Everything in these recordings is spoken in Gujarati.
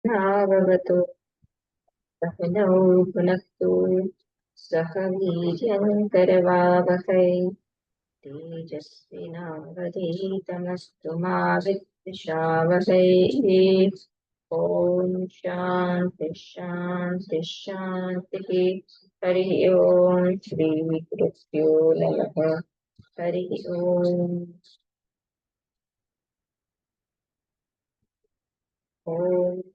भाववतो सहनौ भुनक्तु सह वीर्यङ्करवावहै तेजस्विनावधीतमस्तु मा विद्विषावहै। ॐ शान्ति शान्ति शान्तिः। हरिः ॐ श्रीगुरुभ्यो नमः। हरिः ॐ। ॐ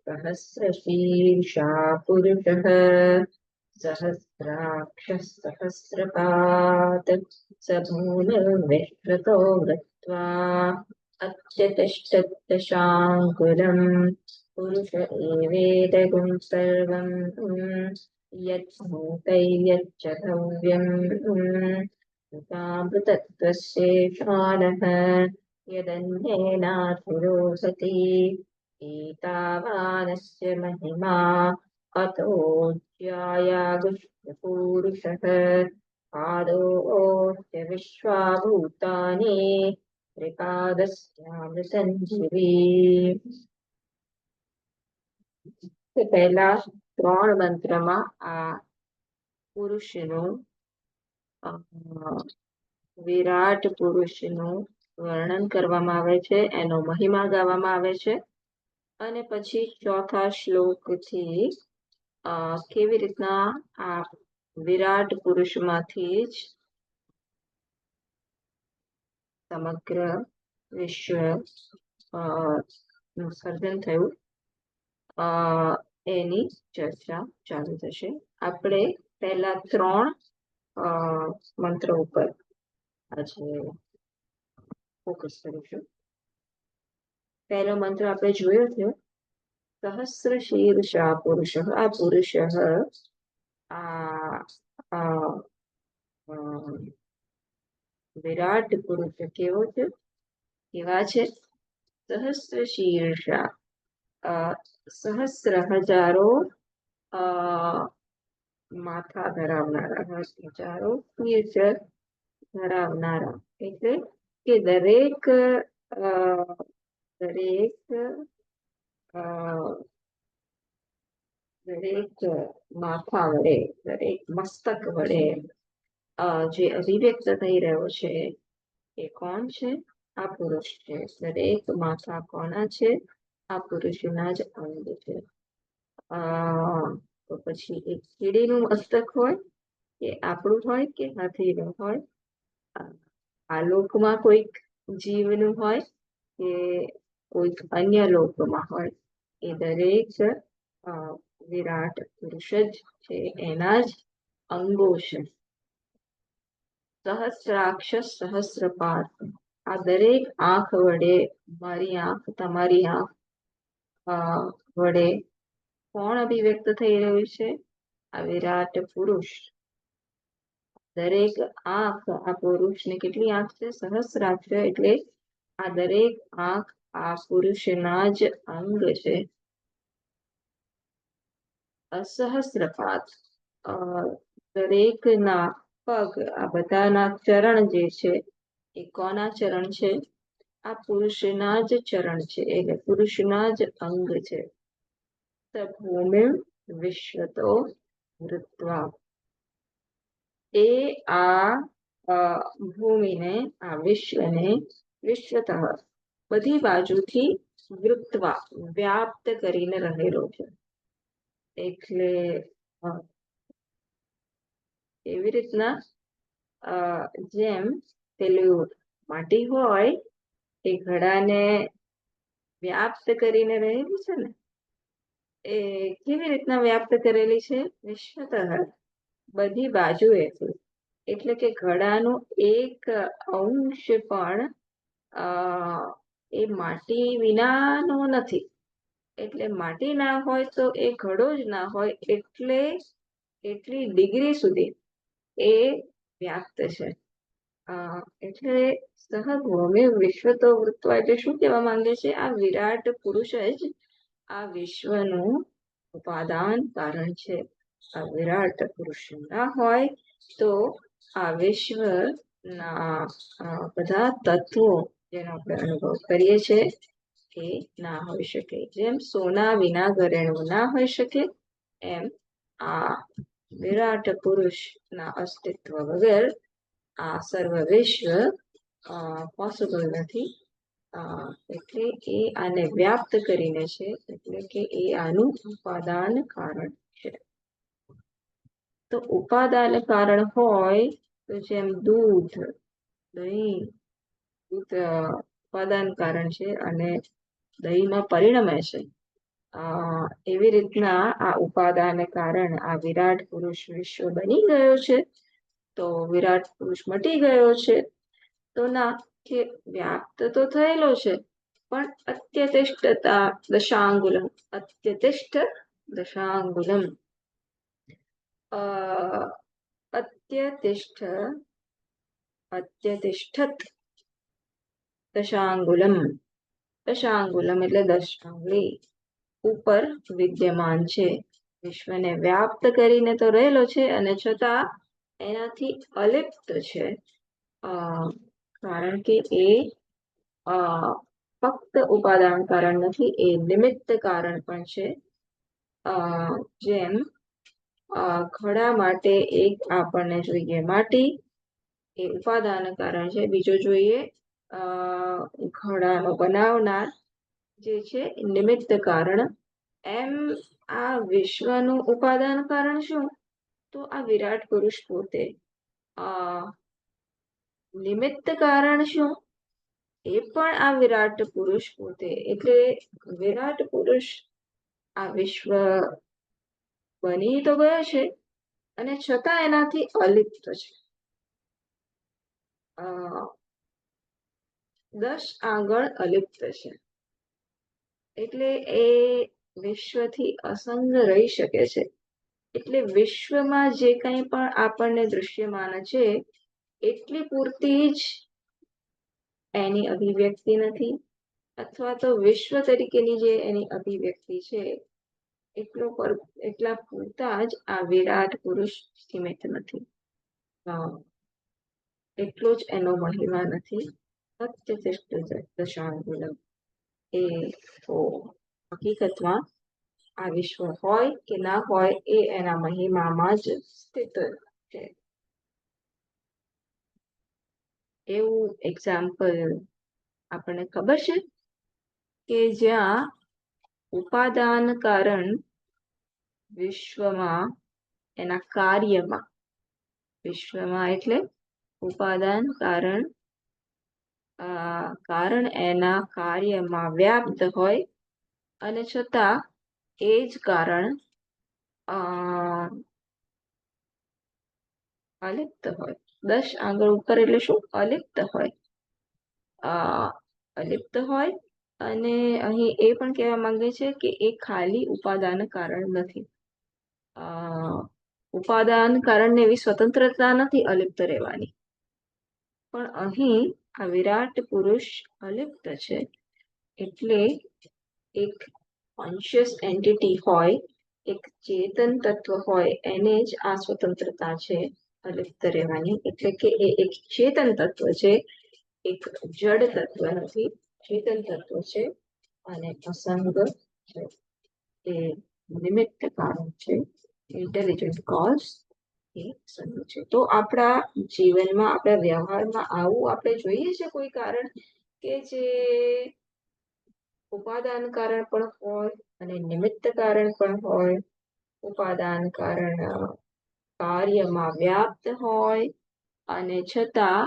सहस्रशीर्षा पुरुषः सहस्राक्षः सहस्रपात् स भूमिर्विश्रुतो वृत्वा अत्यतिष्ठत्तशाङ्कुलम् पुरुष एवेदगुं सर्वम् यच्छ्च धव्यम् तामृतत्वशेषाणः यदन्येनाधिरोहति एतावानस्य महिमा अतो ज्यायागुष्यपूरुषः पादोऽस्य विश्वाभूतानि त्रिपादस्यामृतञ्जीवी। પહેલા ત્રણ મંત્રમાં આ પુરુષનું વિરાટ પુરુષનું વર્ણન કરવામાં આવે છે, એનો મહિમા ગાવામાં આવે છે અને પછી ચોથા શ્લોકથી કેવી રીતના આ વિરાટ પુરુષમાંથી જ સમગ્ર વિશ્વ નું સર્જન થયું એની ચર્ચા ચાલુ થશે. આપણે પહેલા ત્રણ મંત્રો ઉપર આજે ફોકસ કરીશું. પહેલો મંત્ર આપણે જોયો છે સહસ્ર શીર્ષા પુરુષ. આ પુરુષ વિરાટ પુરુષ કેવો છે, કેવા છે? સહસ્ર શીર્ષા, સહસ્ર હજારો માથા ધરાવનારા, હજારો શીર્ષ ધરાવનારા, એટલે કે દરેક માથા વડે, દરેક મસ્તક વડે જે અભિવ્યક્ત થઈ રહ્યો છે એ કોણ છે? આ પુરુષ છે. દરેક માથા કોના છે? આ પુરુષના જ અંગ છે. તો પછી એક કીડીનું મસ્તક હોય કે આપણું હોય કે હાથીનું હોય, આ લોકમાં કોઈક જીવનું હોય કે કોઈક અન્ય લોકમાં હોય, એ દરેક વિરાટ પુરુષ જ છે, એના જ અંગો છે. સહસ્રાક્ષ સહસ્રપાદ, આ દરેક આંખ વડે, મારી આંખ, તમારી આંખ વડે કોણ અભિવ્યક્ત થઈ રહ્યું છે? આ વિરાટ પુરુષ. દરેક આંખ, આ પુરુષને કેટલી આંખ છે? સહસ્રાક્ષ, એટલે આ દરેક આંખ આ પુરુષના જ અંગ છે. અસહસ્રપાદ, દરેકના પગ, આ બધાના ચરણ જે છે એ કોના ચરણ છે? આ પુરુષના જ ચરણ છે, એટલે પુરુષના જ અંગ છે. ભૂમિ વિશ્વતો વૃત્વા, એ આ ભૂમિને, આ વિશ્વને, વિશ્વતઃ બધી બાજુથી વૃત્વા વ્યાપ્ત કરીને રહેલો છે. એટલે એવી રીતના જેમ પેલું માટી હોય એ ઘડાને વ્યાપ્ત કરીને રહેલી છે ને, એ કેવી રીતના વ્યાપ્ત કરેલી છે? વિશ્વતઃ, બધી બાજુએથી. એટલે કે ઘડાનું એક અંશ પણ એ માટી વિનાનો નથી. એટલે માટી ના હોય તો એ ઘડો જ ના હોય, એટલે એટલી ડિગ્રી સુધી એ વ્યાપ્ત છે. એટલે સહભૂમિ વિશ્વતો વૃત્વા, એટલે શું કહેવા માંગે છે? આ વિરાટ પુરુષ જ આ વિશ્વનું ઉપાદાન કારણ છે. આ વિરાટ પુરુષ ના હોય તો આ વિશ્વના બધા તત્વો જેનો આપણે અનુભવ કરીએ છીએ એ ના હોઈ શકે. જેમ સોના વિના ઘરેણું ના હોઈ શકે, એમ આ વિરાટ પુરુષના અસ્તિત્વ વગર આ સર્વ વિશ્વ પોસિબલ નથી. એટલે એ આને વ્યાપ્ત કરીને છે, એટલે કે એ આનું ઉપાદાન કારણ છે. તો ઉપાદાન કારણ હોય તો જેમ દૂધ, દહીં, દૂધ ઉપાદાન કારણ છે અને દહીંમાં પરિણમે છે. એવી રીતના આ ઉપાદાન કારણ આ વિરાટ પુરુષ વિશ્વ બની ગયો છે. તો વિરાટ પુરુષ મટી ગયો છે તો ના, કે વ્યાપ્ત તો થયેલો છે, પણ અત્યતિષ્ઠતા દશાંગુલમ, અત્યતિષ્ઠ દશાંગુલમ, અત્યતિષ્ઠ અત્યતિષ્ઠત દશાંગુલમ, દશાંગુલમ એટલે 10 આંગળી ઉપર વિદ્યમાન છે. વિશ્વને વ્યાપ્ત કરીને તો રહેલો છે અને છતાં એનાથી અલિપ્ત છે. કારણ કે એ ફક્ત ઉપાદાન કારણ નથી, એ નિમિત્ત કારણ પણ છે. જેમ ઘડા માટે એક આપણને જોઈએ માટી, એ ઉપાદાન કારણ છે. બીજો જોઈએ ઘડાનો બનાવનાર, જે છે નિમિત્ત કારણ. એમ આ વિશ્વનું ઉપાદાન કારણ શું? તો આ વિરાટ પુરુષ પોતે. નિમિત્ત કારણ શું? એ પણ આ વિરાટ પુરુષ પોતે. એટલે વિરાટ પુરુષ આ વિશ્વ બની તો ગયો છે અને છતાં એનાથી અલિપ્ત છે. 10 આંગળ અલિપ્ત છે. એટલે એ વિશ્વથી અસંગ રહી શકે છે. એટલે વિશ્વમાં જે કંઈ પણ આપણને દૃશ્યમાન છે, એટલી પૂરતી જ એની અભિવ્યક્તિ નથી, અથવા તો વિશ્વ તરીકેની જે એની અભિવ્યક્તિ છે, એટલા પૂરતા જ આ વિરાટ પુરુષ સીમિત નથી. એટલો જ એનો મહિમા નથી. અત્યતિષ્ઠ દશાંગુલમ, એ તો હકીકતમાં આ વિશ્વ હોય કે ના હોય, એ એના મહિમામાં જ સ્થિત છે. એવું એક્ઝામ્પલ આપણને ખબર છે કે જ્યાં ઉપાદાન કારણ વિશ્વમાં એના કાર્યમાં, વિશ્વમાં એટલે ઉપાદાન કારણ એના કાર્યમાં વ્યાપ્ત હોય અને છતાં એ જ કારણ અલિપ્ત હોય. 10 આંગળ ઉપર એટલે શું? અલિપ્ત હોય. અલિપ્ત હોય અને અહીં એ પણ કહેવા માંગે છે કે એ ખાલી ઉપાદાન કારણ નથી. ઉપાદાન કારણને એવી સ્વતંત્રતા નથી અલિપ્ત રહેવાની, પણ અહીં આ વિરાટ પુરુષ અલિપ્ત છે. એટલે એક કોન્શિયસ એન્ટિટી હોય, એક ચેતન તત્વ હોય, એને જ આ સ્વતંત્રતા છે અલિપ્ત રહેવાની. એટલે કે એ એક ચેતન તત્વ છે, એક જડ તત્વ નથી, ચેતન તત્વ છે અને અસંગ છે. એ નિમિત્ત કારણ છે, ઇન્ટેલિજન્ટ કોઝ એ સંગ છે. તો આપણા જીવનમાં, આપણા વ્યવહારમાં આવું આપણે જોઈએ છે કોઈ કારણ કે જે ઉપાદાન કારણ પણ હોય અને નિમિત્ત કારણ પણ હોય. ઉપાદાન કારણ કાર્યમાં વ્યાપ્ત હોય અને છતાં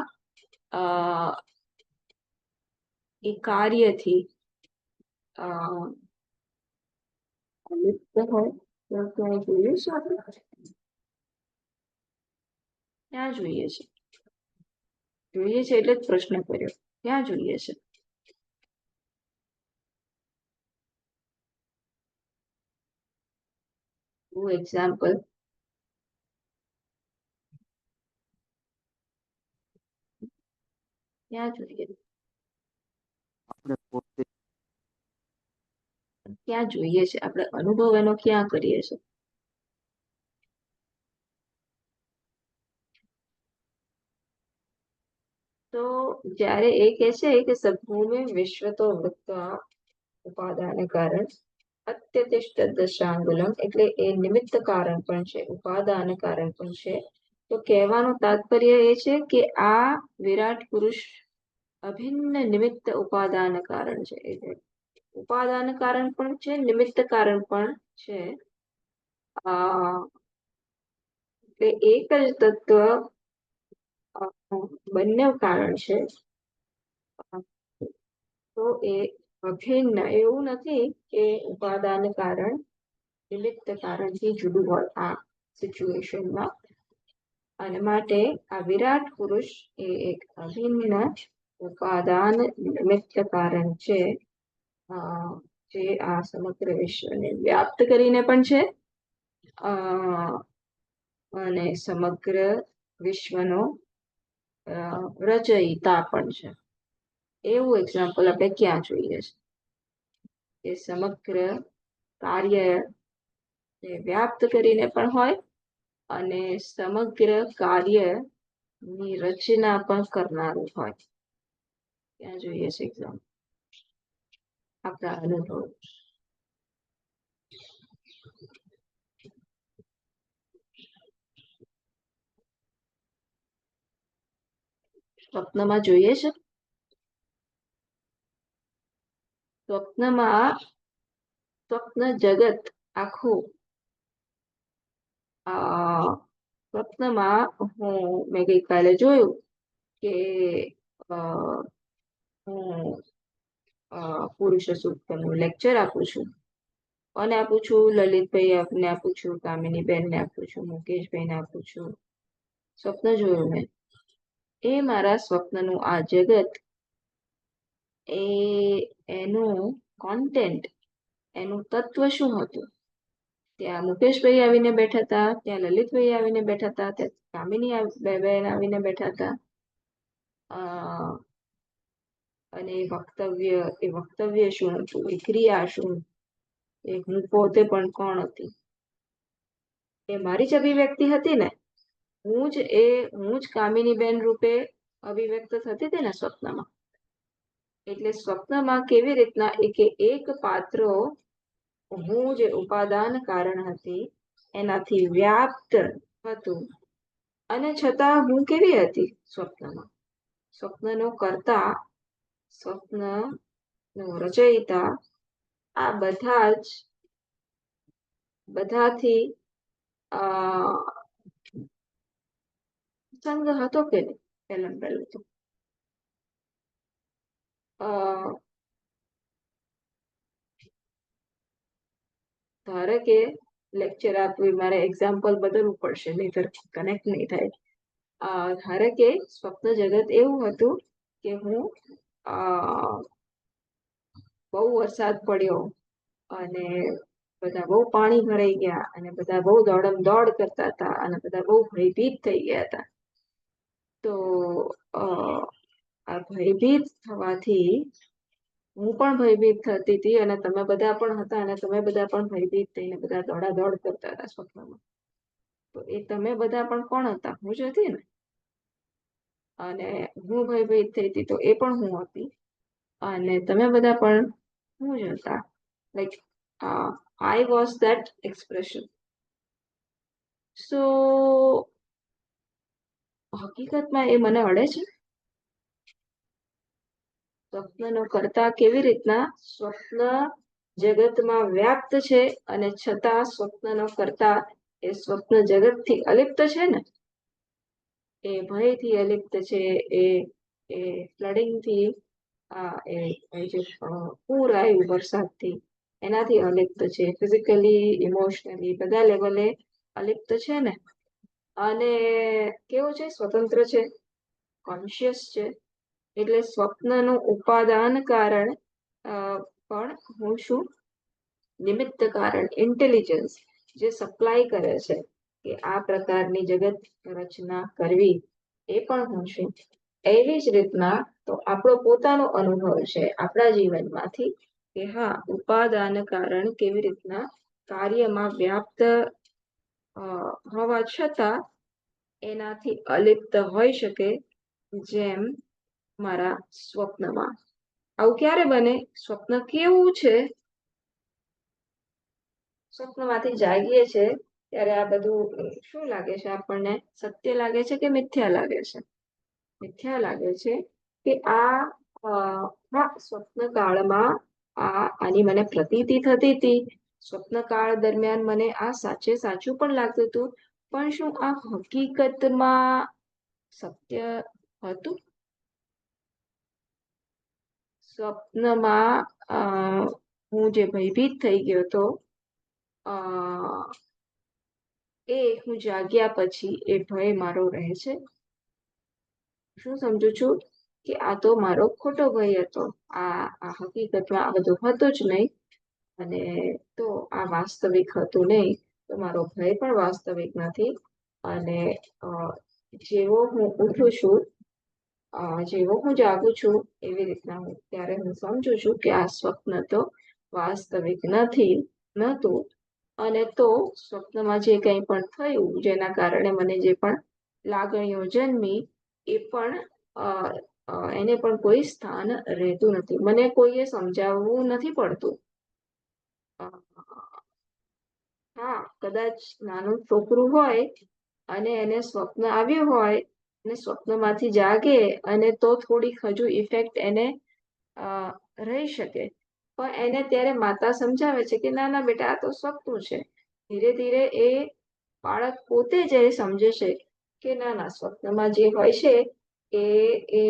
એ કાર્યથી અલિપ્ત હોય. ક્યાં જોઈએ છે આપણે? ક્યાં જોઈએ છે? જોઈએ છે એટલે જ પ્રશ્ન કર્યો. ક્યાં જોઈએ છે? એક્ઝામ્પલ ક્યાં જોઈએ? ક્યાં જોઈએ છે? આપણે અનુભવ એનો ક્યાં કરીએ છીએ? તો જ્યારે એ કહે છે કે સદભૂમિ વિશ્વ તો વૃત્તા ઉપાદાન કારણ. અત્યતિષ્ઠ દશાંગુલમ એટલે એ નિમિત્ત કારણ પણ છે, ઉપાદાન કારણ પણ છે. તો કહેવાનું તાત્પર્ય એ છે કે આ વિરાટ પુરુષ અભિન્ન નિમિત્ત ઉપાદાન કારણ છે. એટલે ઉપાદાન કારણ પણ છે, નિમિત્ત કારણ પણ છે. એટલે એક જ તત્વ બંને કારણ છે. તો એ અભિન્ન એવું નથી કે ઉપાદાન કારણ નિમિત્ત કારણથી જુદું હોય આ સિચ્યુએશનમાં. અને માટે આ વિરાટ પુરુષ એ એક અભિન્ન ઉપાદાન નિમિત્ત કારણ છે, જે આ સમગ્ર વિશ્વને વ્યાપ્ત કરીને પણ છે અને સમગ્ર વિશ્વનો રચયિતા પણ છે. એવું એક્ઝામ્પલ આપણે ક્યાં જોઈએ છે કે સમગ્ર કાર્ય વ્યાપ્ત કરીને પણ હોય અને સમગ્ર કાર્યની રચના પણ કરનારું હોય. ક્યાં જોઈએ છે એક્ઝામ્પલ આપણા અનુભવ. સ્વપ્નમાં જોઈએ છે. સ્વપ્નમાં સ્વપ્ન જગત આખું સ્વપ્નમાં મેં ગઈકાલે જોયું કે હું પુરુષ સૂક્તનું લેક્ચર આપું છું. અને આપું છું લલિતભાઈ આપને આપું છું, કામિની બેનને આપું છું, મુકેશભાઈને આપું છું. સ્વપ્ન જોયું મેં. એ મારા સ્વપ્નનું આ જગત એનું કોન્ટેન્ટ, એનું તત્વ શું હતું? ત્યાં મુકેશભાઈ આવીને બેઠા હતા, ત્યાં લલિતભાઈ આવીને બેઠા હતા, ત્યાં કામિની બેન આવીને બેઠા હતા. અને એ વક્તવ્ય શું હતું, એ ક્રિયા શું, એ હું પોતે પણ કોણ હતી, એ મારી જ અભિવ્યક્તિ હતી ને. હું જ કામિની બેન રૂપે અભિવ્યક્ત થતી હતી ને સ્વપ્નમાં. એટલે સ્વપ્નમાં કેવી રીતના એક પાત્રો હું જે ઉપાદાન કારણ હતી એનાથી વ્યાપ્ત હતું, અને છતાં હું કેવી હતી સ્વપ્નમાં? સ્વપ્નનો કર્તા, સ્વપ્નનો રચયિતા, આ બધાથી સંગ હતો કે નહીં? પહેલું તો ધારો કે લેક્ચર આપવું મારે એક્ઝામ્પલ બદલવું પડશે, નહીતર કનેક્ટ નહીં થાય. ધારો કે સ્વપ્ન જગત એવું હતું કે હું બહુ વરસાદ પડ્યો અને બધા બહુ પાણી ભરાઈ ગયા અને બધા બહુ દોડમ દોડ કરતા હતા અને બધા બહુ ભયભીત થઈ ગયા હતા. તો આ ભયભીત થવાથી હું પણ ભયભીત થતી હતી અને તમે બધા પણ હતા અને તમે બધા પણ ભયભીત થઈને બધા દોડાદોડ કરતા હતા સ્વપ્નમાં. તો એ તમે બધા પણ કોણ હતા? હું જ હતી ને. અને હું ભયભીત થઈ હતી તો એ પણ હું હતી, અને તમે બધા પણ હું જ હતા. Like I was that expression. સો હકીકતમાં એ મને અડે છે. સ્વપ્નનો કર્તા કેવી રીતના સ્વપ્ન જગતમાં વ્યાપ્ત છે અને છતાં સ્વપ્નનો કર્તા એ સ્વપ્ન જગતથી અલિપ્ત છે ને. એ ભયથી અલિપ્ત છે, એ ફ્લડિંગથી, જે પૂર આવ્યું વરસાદથી એનાથી અલિપ્ત છે. ફિઝિકલી, ઇમોશનલી બધા લેવલે અલિપ્ત છે ને. અને કેવો છે? સ્વતંત્ર છે, કોન્શિયસ છે. એટલે સ્વપ્નનું ઉપાદાન કારણ પણ હું છું, નિમિત્ત કારણ ઇન્ટેલિજન્સ જે સપ્લાય કરે છે કે આ પ્રકારની જગત રચના કરવી, એ પણ હું છું. એવી જ રીતના તો આપણો પોતાનો અનુભવ છે આપણા જીવનમાંથી કે હા, ઉપાદાન કારણ કેવી રીતના કાર્યમાં વ્યાપ્ત હોવા છતાં એનાથી અલિપ્ત હોઈ શકે, જેમ મારા સ્વપ્નમાં. આવું ક્યારે બને? સ્વપ્ન કેવું છે? સ્વપ્નમાંથી જાગીએ છે ત્યારે આ બધું શું લાગે છે આપણને? સત્ય લાગે છે કે મિથ્યા લાગે છે? મિથ્યા લાગે છે કે હા, સ્વપ્ન કાળમાં આની મને પ્રતીતિ થતી હતી. સ્વપ્ન કાળ દરમિયાન મને આ સાચે સાચું પણ લાગતું હતું, પણ શું આ હકીકતમાં સત્ય હતું? સ્વપ્નમાં હું જે ભયભીત થઈ ગયો હતો, એ હું જાગ્યા પછી એ ભય મારો રહે છે. શું સમજુ છું કે આ તો મારો ખોટો ભય હતો. આ હકીકતમાં આ બધું હતું જ નહીં, અને તો આ વાસ્તવિક હતું નહીં, તો મારો ભય પણ વાસ્તવિક નથી. અને જેવો હું ઉઠું છું, જેવો હું જાગું છું, એવી રીતના ત્યારે હું સમજુ છું કે આ સ્વપ્ન તો વાસ્તવિક નહોતું. અને તો સ્વપ્નમાં જે કંઈ પણ થયું, જેના કારણે મને જે પણ લાગણીઓ જન્મી, એ પણ એને પણ કોઈ સ્થાન રહેતું નથી. મને કોઈએ સમજાવવું નથી પડતું. હા, કદાચ નાનું છોકરું હોય અને એને સ્વપ્ન આવ્યું હોય અને સ્વપ્નમાંથી જાગે, અને તો થોડીક હજુ ઇફેક્ટ એને રહી શકે. પણ એને ત્યારે માતા સમજાવે છે કે ના ના બેટા, આ તો સપનું છે. ધીરે ધીરે એ બાળક પોતે જ એ સમજે છે કે ના ના, સ્વપ્નમાં જે હોય છે એ એ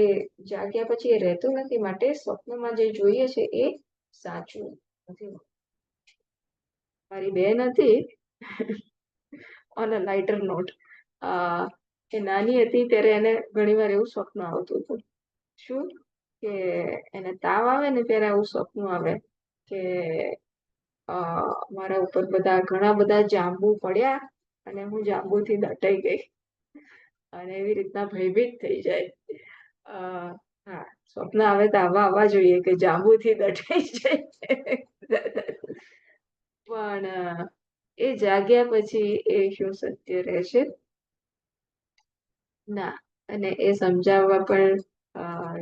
જાગ્યા પછી એ રહેતું નથી. માટે સ્વપ્નમાં જે જોઈએ છે એ સાચું નથી. મારી બેન હતી, ઓન અ લાઇટર નોટ, એ નાની હતી ત્યારે એને ઘણીવાર એવું સ્વપ્ન આવતું હતું. શું કે એને તાવ આવે ને ત્યારે આવું સપનું આવે કે મારા ઉપર ઘણા બધા જાંબુ પડ્યા અને હું જાંબુથી દટાઈ ગઈ, અને એવી રીતના ભયભીત થઈ જાય. હા, સ્વપ્ન આવે તો આવા આવવા જોઈએ કે જાંબુથી દટાઈ જાય. પણ એ જાગ્યા પછી એ શું સત્ય રહેશે? ના. અને એ સમજાવવા પણ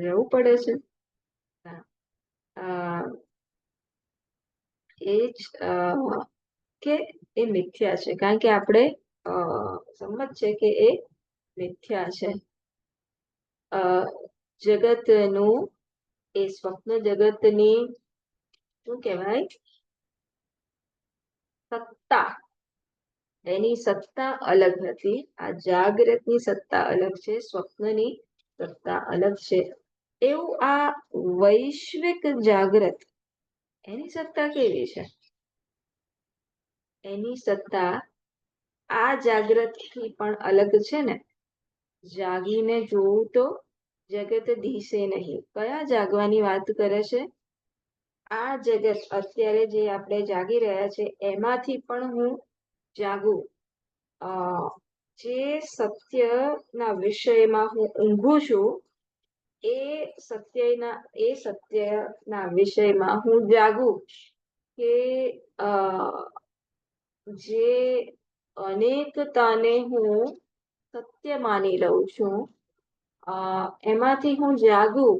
રહેવું પડે છે. ના. એ જ કે એ મિથ્યા છે, કારણ કે આપણે સંમત છે કે એ મિથ્યા છે. જગતનું, એ સ્વપ્ન જગતની શું કહેવાય, સત્તા, એની સત્તા અલગ હતી. આ જાગ્રતની સત્તા અલગ છે, સ્વપ્નની સત્તા અલગ છે. એવું આ વૈશ્વિક જાગ્રત, એની સત્તા કેવી છે? એની સત્તા આ જાગ્રતથી પણ અલગ છે ને. જાગીને જોવું તો જગત દિશે નહીં. કયા જાગવાની વાત કરે છે? આ જગત અત્યારે જે આપણે જાગી રહ્યા છે એમાંથી પણ હું જાગું. જે સત્યના વિષયમાં હું ઊંઘું છું, એ સત્યના વિષયમાં હું જાગું. કે જે અનેકતાને હું સત્ય માની લઉં છું, એમાંથી હું જાગું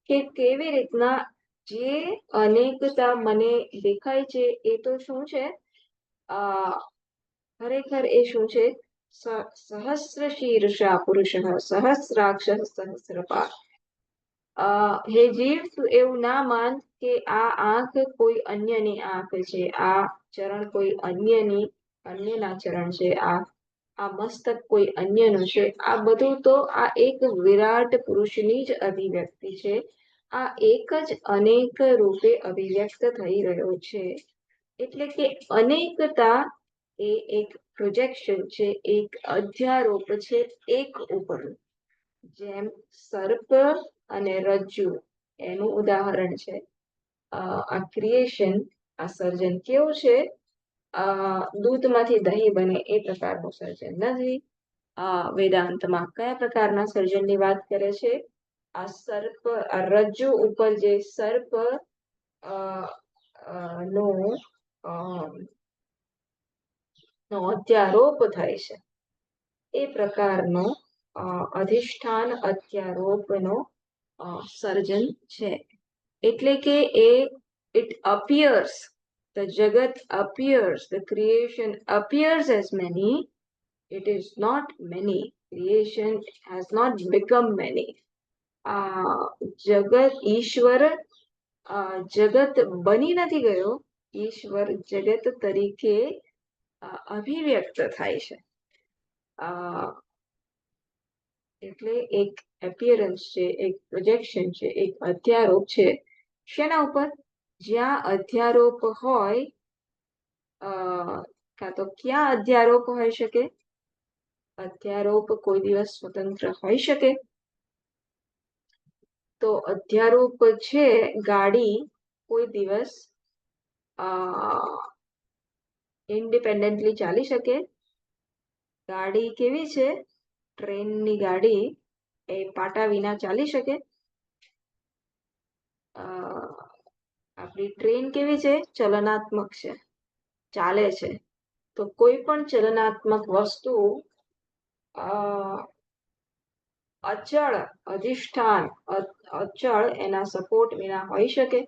કે કેવી રીતના જે અનેકતા મને દેખાય છે એ તો શું છે, ખરેખર એ શું છે? સહસ્ર શીર્ષા પુરુષ સહસ્રાક્ષ સહસ્રપાદ. હે જીવ, તું એવું ના માન કે આ આંખ કોઈ અન્યની આંખ છે, આ ચરણ કોઈ અન્યના ચરણ છે, આ મસ્તક કોઈ અન્યનું છે. આ બધું તો આ એક વિરાટ પુરુષની જ અભિવ્યક્તિ છે. આ એક જ અનેક રૂપે અભિવ્યક્ત થઈ રહ્યો છે. એટલે કે અનેકતા એ એક પ્રોજેક્શન છે, એક અધ્યારોપ છે એક ઉપર. જેમ સર્પ અને રજ્જુ એનું ઉદાહરણ છે. આ ક્રિએશન, આ સર્જન કેવું છે? દૂધમાંથી દહીં બને એ પ્રકારનું સર્જન નથી. વેદાંતમાં કયા પ્રકારના સર્જનની વાત કરે છે? આ રજ્જુ ઉપર જે સર્પ નો અત્યારોપ થાય છે, એ પ્રકારનો અધિષ્ઠાન અત્યારોપનો સર્જન છે. એટલે કે it appears, the jagat appears, the creation appears as many, it is not many. Creation has not become many. જગત ઈશ્વર જગત બની નથી ગયો, ઈશ્વર જગત તરીકે અભિવ્યક્ત થાય છે. એટલે એક એપિયરન્સ છે, એક પ્રોજેક્શન છે, એક અધ્યારોપ છે. શેના ઉપર? જ્યાં અધ્યારોપ હોય, કાં તો ક્યાં અધ્યારોપ હોઈ શકે? અધ્યારોપ કોઈ દિવસ સ્વતંત્ર હોઈ શકે? તો અધ્યારોપ છે ગાડી, કોઈ દિવસ ઇન્ડિપેન્ડન્ટલી ચાલી શકે? ગાડી કેવી છે? ટ્રેનની ગાડી એ પાટા વિના ચાલી શકે? આપણી ટ્રેન કેવી છે? ચલનાત્મક છે, ચાલે છે. તો કોઈ પણ ચલનાત્મક વસ્તુ અચળ અધિષ્ઠાન, અચળ એના સપોર્ટ વિના હોઈ શકે?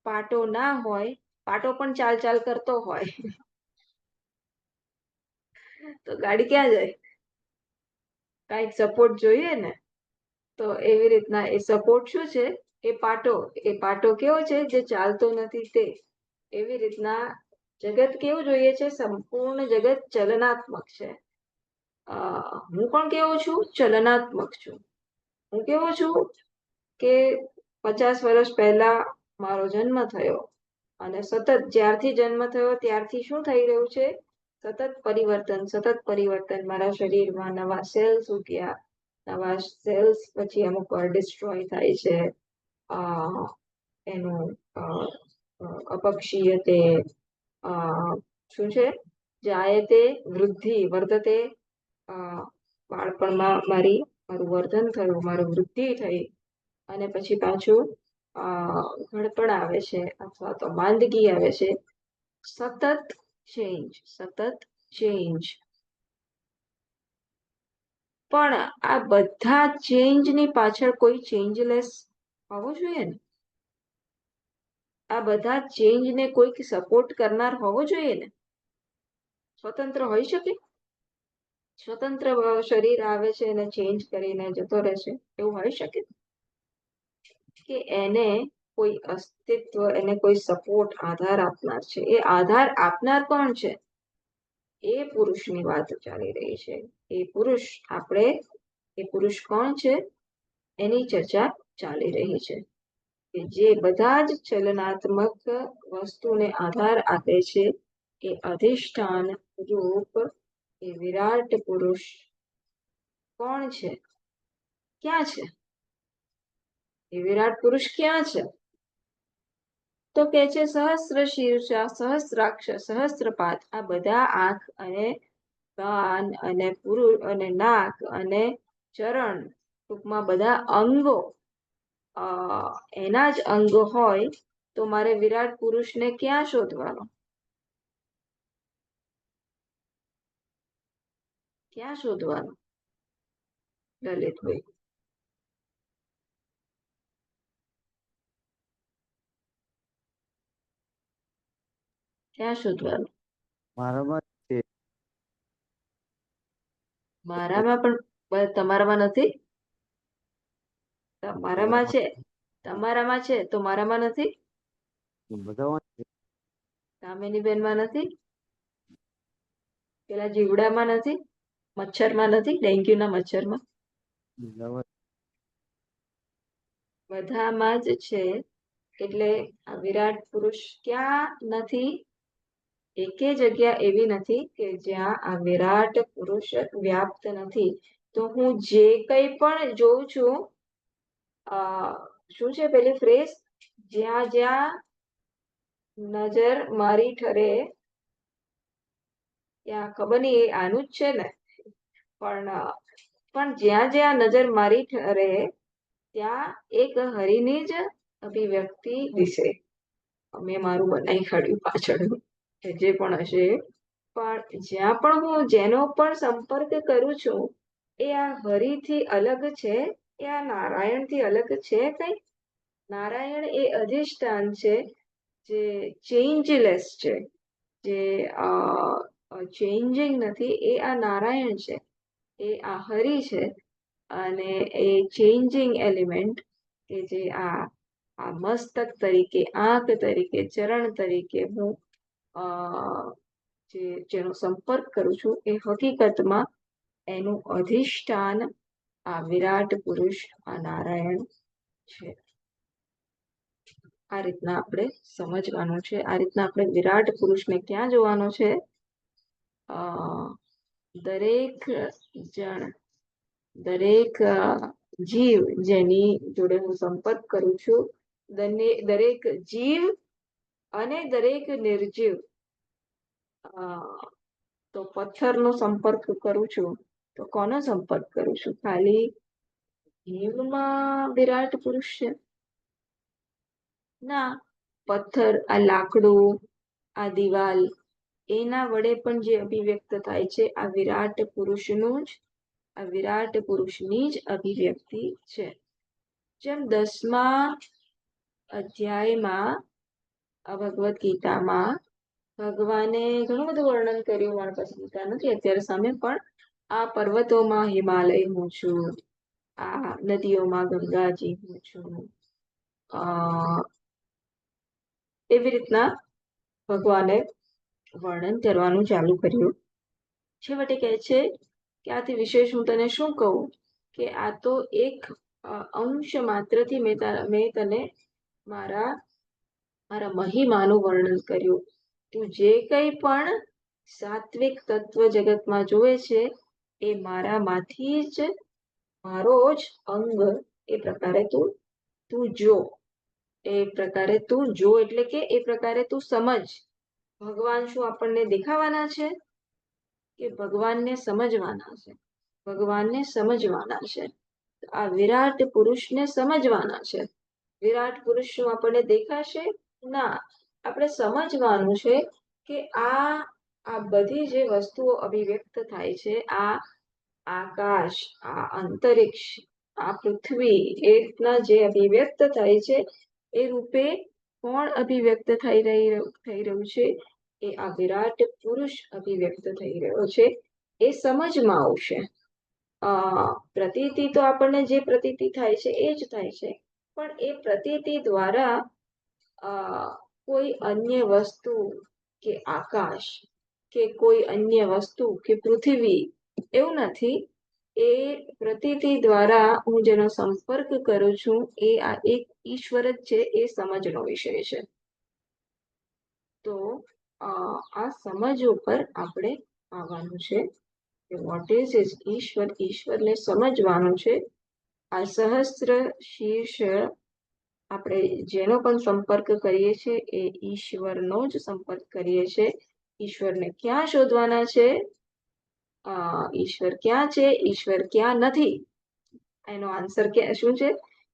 પાટો ના હોય, પાટો પણ ચાલ ચાલ કરતો હોય તો ગાડી ક્યાં જાય? કાંઈક સપોર્ટ જોઈએ ને. તો એવી રીતના એ સપોર્ટ શું છે? એ પાટો કેવો છે? જે ચાલતો નથી તે. એવી રીતના જગત કેવું જોઈએ છે? સંપૂર્ણ જગત ચલનાત્મક છે. હું પણ કેવો છું? ચલનાત્મક છું. હું કેવો છું કે 50 વર્ષ પહેલા મારો જન્મ થયો અને સતત જ્યારથી જન્મ થયો ત્યારથી શું થઈ રહ્યું છે? સતત પરિવર્તન. મારા શરીરમાં નવા સેલ્સ ઉગ્યા, નવા સેલ્સ પછી અમુક વાર ડિસ્ટ્રોય થાય છે. એનું અપક્ષીય તે શું છે? જાયતે વૃદ્ધિ વર્ધતે. બાળપણમાં મારું વર્ધન થયું, મારું વૃદ્ધિ થઈ, અને પછી પાછું ઘડપણ આવે છે અથવા તો માંદગી આવે છે. સતત ચેન્જ. પણ આ બધા ચેન્જની પાછળ કોઈ ચેન્જલેસ હોવો જોઈએ ને? આ બધા ચેન્જને કોઈક સપોર્ટ કરનાર હોવો જોઈએ ને? સ્વતંત્ર હોઈ શકે? સ્વતંત્ર શરીર આવે છે અને ચેન્જ કરીને જતો રહેશે, એવું હોઈ શકે? કે એને કોઈ અસ્તિત્વ, એને કોઈ સપોર્ટ, આધાર આપનાર છે. એ આધાર આપનાર કોણ છે? એ પુરુષની વાત ચાલી રહી છે. એ પુરુષ કોણ છે? એની ચર્ચા ચાલી રહી છે. કે જે બધા જ ચલનાત્મક વસ્તુને આધાર આપે છે, એ અધિષ્ઠાન રૂપ એ વિરાટ પુરુષ કોણ છે? ક્યાં છે? એ વિરાટ પુરુષ ક્યાં છે? તો કે છે સહસ્ર શીર્ષા, સહસ્રાક્ષ, સહસ્રપાદ. આ બધા આંખ અને કાન અને પુરુષ અને નાક અને ચરણ, ટૂંકમાં બધા અંગો એના જ અંગ હોય તો મારે વિરાટ પુરુષને ક્યાં શોધવાનો? ક્યાં શોધવાનો લલિતભાઈ? ક્યાં શોધવાનું? મારામાં પણ તમારામાં નથી? તમારામાં છે, તમારામાં છે તો મારામાં નથી? કામિની બેનમાં નથી? પેલા જીવડામાં નથી? મચ્છરમાં નથી? ડેન્ગ્યુના મચ્છરમાં? બધામાં જ છે. એટલે આ વિરાટ પુરુષ ક્યાં નથી? એકે જગ્યા એવી નથી કે જ્યાં આ વિરાટ પુરુષ વ્યાપ્ત નથી. તો હું જે કંઈ પણ જોઉં છું, શું છે પેલી ફ્રેઝ? જ્યાં જ્યાં નજર મારી ઠરે, ત્યાં ખબર નહીં એ આનું જ છે ને, પણ જ્યાં જ્યાં નજર મારી ઠરે ત્યાં એક હરિની જ અભિવ્યક્તિ દિશે. મેં મારું બનાવી કાઢ્યું પાછળ, જે પણ હશે. પણ જ્યાં પણ હું જેનો પણ સંપર્ક કરું છું, એ આ હરિથી અલગ છે? એ આ નારાયણથી અલગ છે કઈ? નારાયણ એ અધિષ્ઠાન છે જે ચેન્જલેસ છે, જે ચેન્જિંગ નથી. એ આ નારાયણ છે, એ આ હરિ છે. અને એ ચેન્જિંગ એલિમેન્ટ કે જે આ મસ્તક તરીકે, આંખ તરીકે, ચરણ તરીકે હું જેનો સંપર્ક કરું છું, એ હકીકતમાં એનું અધિષ્ઠાન આ વિરાટ પુરુષ, આ નારાયણ છે. આ રીતના આપણે સમજવાનું છે. આ રીતના આપણે વિરાટ પુરુષને ક્યાં જોવાનો છે? દરેક જણ, દરેક જીવ જેની જોડે હું સંપર્ક કરું છું, દરેક જીવ અને દરેક નિર્જીવ. તો પથ્થરનો સંપર્ક કરું છું તો કોનો સંપર્ક કરું છું? ખાલી જીવમાં વિરાટ પુરુષ છે? ના, પથ્થર, આ લાકડું, આ દિવાલ, એના વડે પણ જે અભિવ્યક્ત થાય છે આ વિરાટ પુરુષનું જ, આ વિરાટ પુરુષની જ અભિવ્યક્તિ છે. જેમ 10મા અધ્યાયમાં ભગવદ્ ગીતામાં ભગવાને ઘણું બધું વર્ણન કર્યું. મારા પાસે ગીતા નથી અત્યારે સામે, પણ આ પર્વતોમાં હિમાલય હું છું, આ નદીઓમાં ગંગાજી હું છું, એવી રીતના ભગવાને વર્ણન કરવાનું ચાલુ કર્યું. છેવટે કહે છે કે આથી વિશેષ હું તને શું કહું, કે આ તો એક અંશ માત્રથી મેં તને મારા મહિમાનું વર્ણન કર્યું. તું જે કંઈ પણ સાત્વિક તત્વ જગતમાં જોવે છે એ મારામાંથી જ, મારો જ અંગ. એ પ્રકારે તું જો, એ પ્રકારે તું જો, એટલે કે એ પ્રકારે તું સમજ. ભગવાન શું આપણને દેખાવાના છે? કે ભગવાનને સમજવાના છે. ભગવાનને સમજવાના છે. આ વિરાટ પુરુષને સમજવાના છે. વિરાટ પુરુષ શું આપણને દેખાશે? ના, આપણે સમજવાનું છે કે આ બધી જે વસ્તુઓ અભિવ્યક્ત થાય છે, આ આકાશ, આ અંતરિક્ષ, આ પૃથ્વી, એ રીતના જે અભિવ્યક્ત થાય છે એ રૂપે કોણ અભિવ્યક્ત થઈ રહ્યું છે? એ આ વિરાટ પુરુષ અભિવ્યક્ત થઈ રહ્યો છે. એ સમજમાં આવશે. પ્રતીતિ તો આપણને જે પ્રતીતિ થાય છે એ જ થાય છે, પણ એ પ્રતીતિ દ્વારા કોઈ અન્ય વસ્તુ કે આકાશ કે કોઈ અન્ય વસ્તુ કે પૃથ્વી એવું નથી. એ પ્રતીતિ દ્વારા હું જેનો સંપર્ક કરું છું એ આ એક ઈશ્વર જ છે. એ સમજનો વિષય છે. તો આ સમજ ઉપર આપણે આવવાનું છે કે વોટ ઇઝ ઈશ્વર. ઈશ્વરને સમજવાનું છે. આ સહસ્ત્ર શીર્ષ આપણે જેનો પણ સંપર્ક કરીએ છીએ એ ઈશ્વરનો જ સંપર્ક કરીએ છીએ. ઈશ્વરને ક્યાં શોધવાના છે? ઈશ્વર ક્યાં છે, ઈશ્વર ક્યાં નથી? એનો આન્સર શું છે?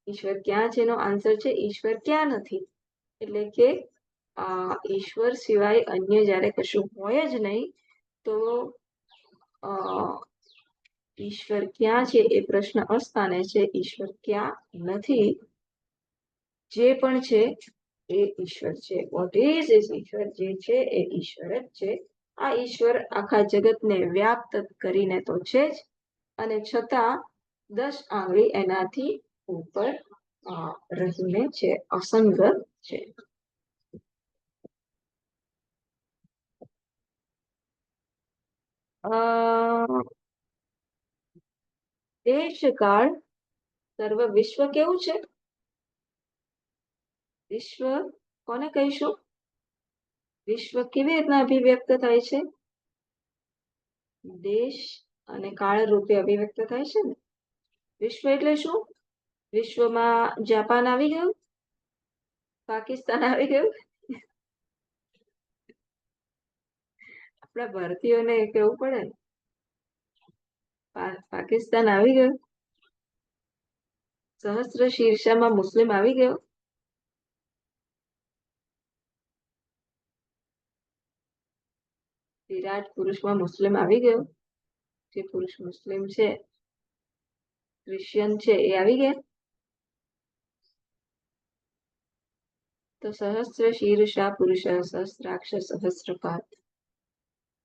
ઈશ્વર ક્યાં છે એનો આન્સર છે ઈશ્વર ક્યાં નથી. એટલે કે ઈશ્વર સિવાય અન્ય જ્યારે કશું હોય જ નહીં, તો ઈશ્વર ક્યાં છે એ પ્રશ્ન અસ્થાને છે. ઈશ્વર ક્યાં નથી, જે પણ છે એ ઈશ્વર છે. વોટ ઇઝ ઈશ્વર, જે છે એ ઈશ્વર જ છે. આ ઈશ્વર આખા જગતને વ્યાપ્ત કરીને તો છે જ, અને છતાં 10 આંગળી એનાથી ઉપર રહીને છે, અસંગ છે. દેશકાળ સર્વ વિશ્વ કેવું છે? વિશ્વ કોને કહીશું? વિશ્વ કેવી રીતના અભિવ્યક્ત થાય છે? દેશ અને કાળ રૂપે અભિવ્યક્ત થાય છે ને. વિશ્વ એટલે શું? વિશ્વમાં જાપાન આવી ગયું, પાકિસ્તાન આવી ગયું. આપણા ભારતીયોને કેવું પડે, પાકિસ્તાન આવી ગયું. સહસ્ત્ર શીર્ષામાં મુસ્લિમ આવી ગયો. વિરાટ પુરુષમાં મુસ્લિમ આવી ગયો. જે પુરુષ મુસ્લિમ છે, ક્રિશ્ચિયન છે, એ આવી ગયા. તો સહસ્ત્ર શીર્ષા પુરુષ સહસ્ત્રાક્ષ સહસ્ત્રપાદ,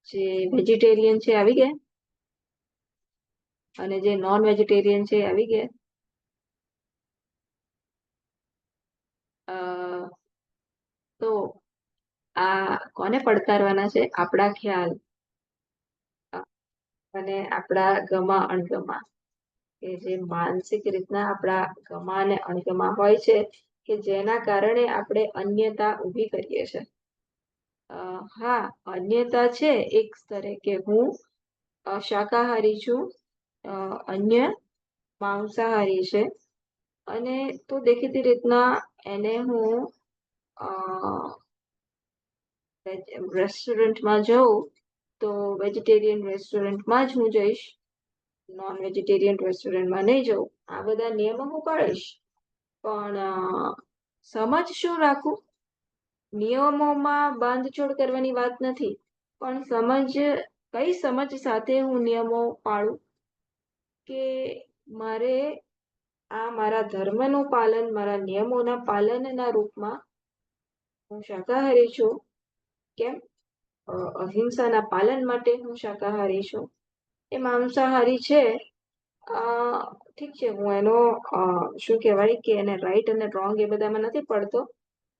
જે વેજીટેરિયન છે આવી ગયા, અને જે નોન વેજીટેરિયન છે આવી ગયા. તો આ કોને પડકારવાના છે? આપણા ખ્યાલ અને આપણા ગમા અણગમા, કે જે માનસિક રીતના આપણા ગમા અને અણગમા હોય છે, કે જેના કારણે આપણે અન્યતા ઊભી કરીએ છીએ. હા, અન્યતા છે એક સ્તરે, કે હું શાકાહારી છું, અન્ય માંસાહારી છે, અને તો દેખીતી રીતના એને હું રેસ્ટોરન્ટમાં જઉં તો વેજીટેરિયન રેસ્ટોરન્ટમાં જ હું જઈશ, નોન વેજીટેરિયન રેસ્ટોરન્ટમાં નહીં જઉં. આ બધા નિયમો હું પાડીશ, પણ સમજ શું રાખું? નિયમોમાં બાંધછોડ કરવાની વાત નથી, પણ કઈ સમજ સાથે હું નિયમો પાડું, કે મારે આ મારા ધર્મનું પાલન, મારા નિયમોના પાલનના રૂપમાં હું શાકાહારી છું. કેમ? અહિંસાના પાલન માટે હું શાકાહારી છું. એ માંસાહારી છે, ઠીક છે, હું એનો શું કહેવાય કે એને રાઈટ અને રોંગ એ બધામાં નથી પડતો,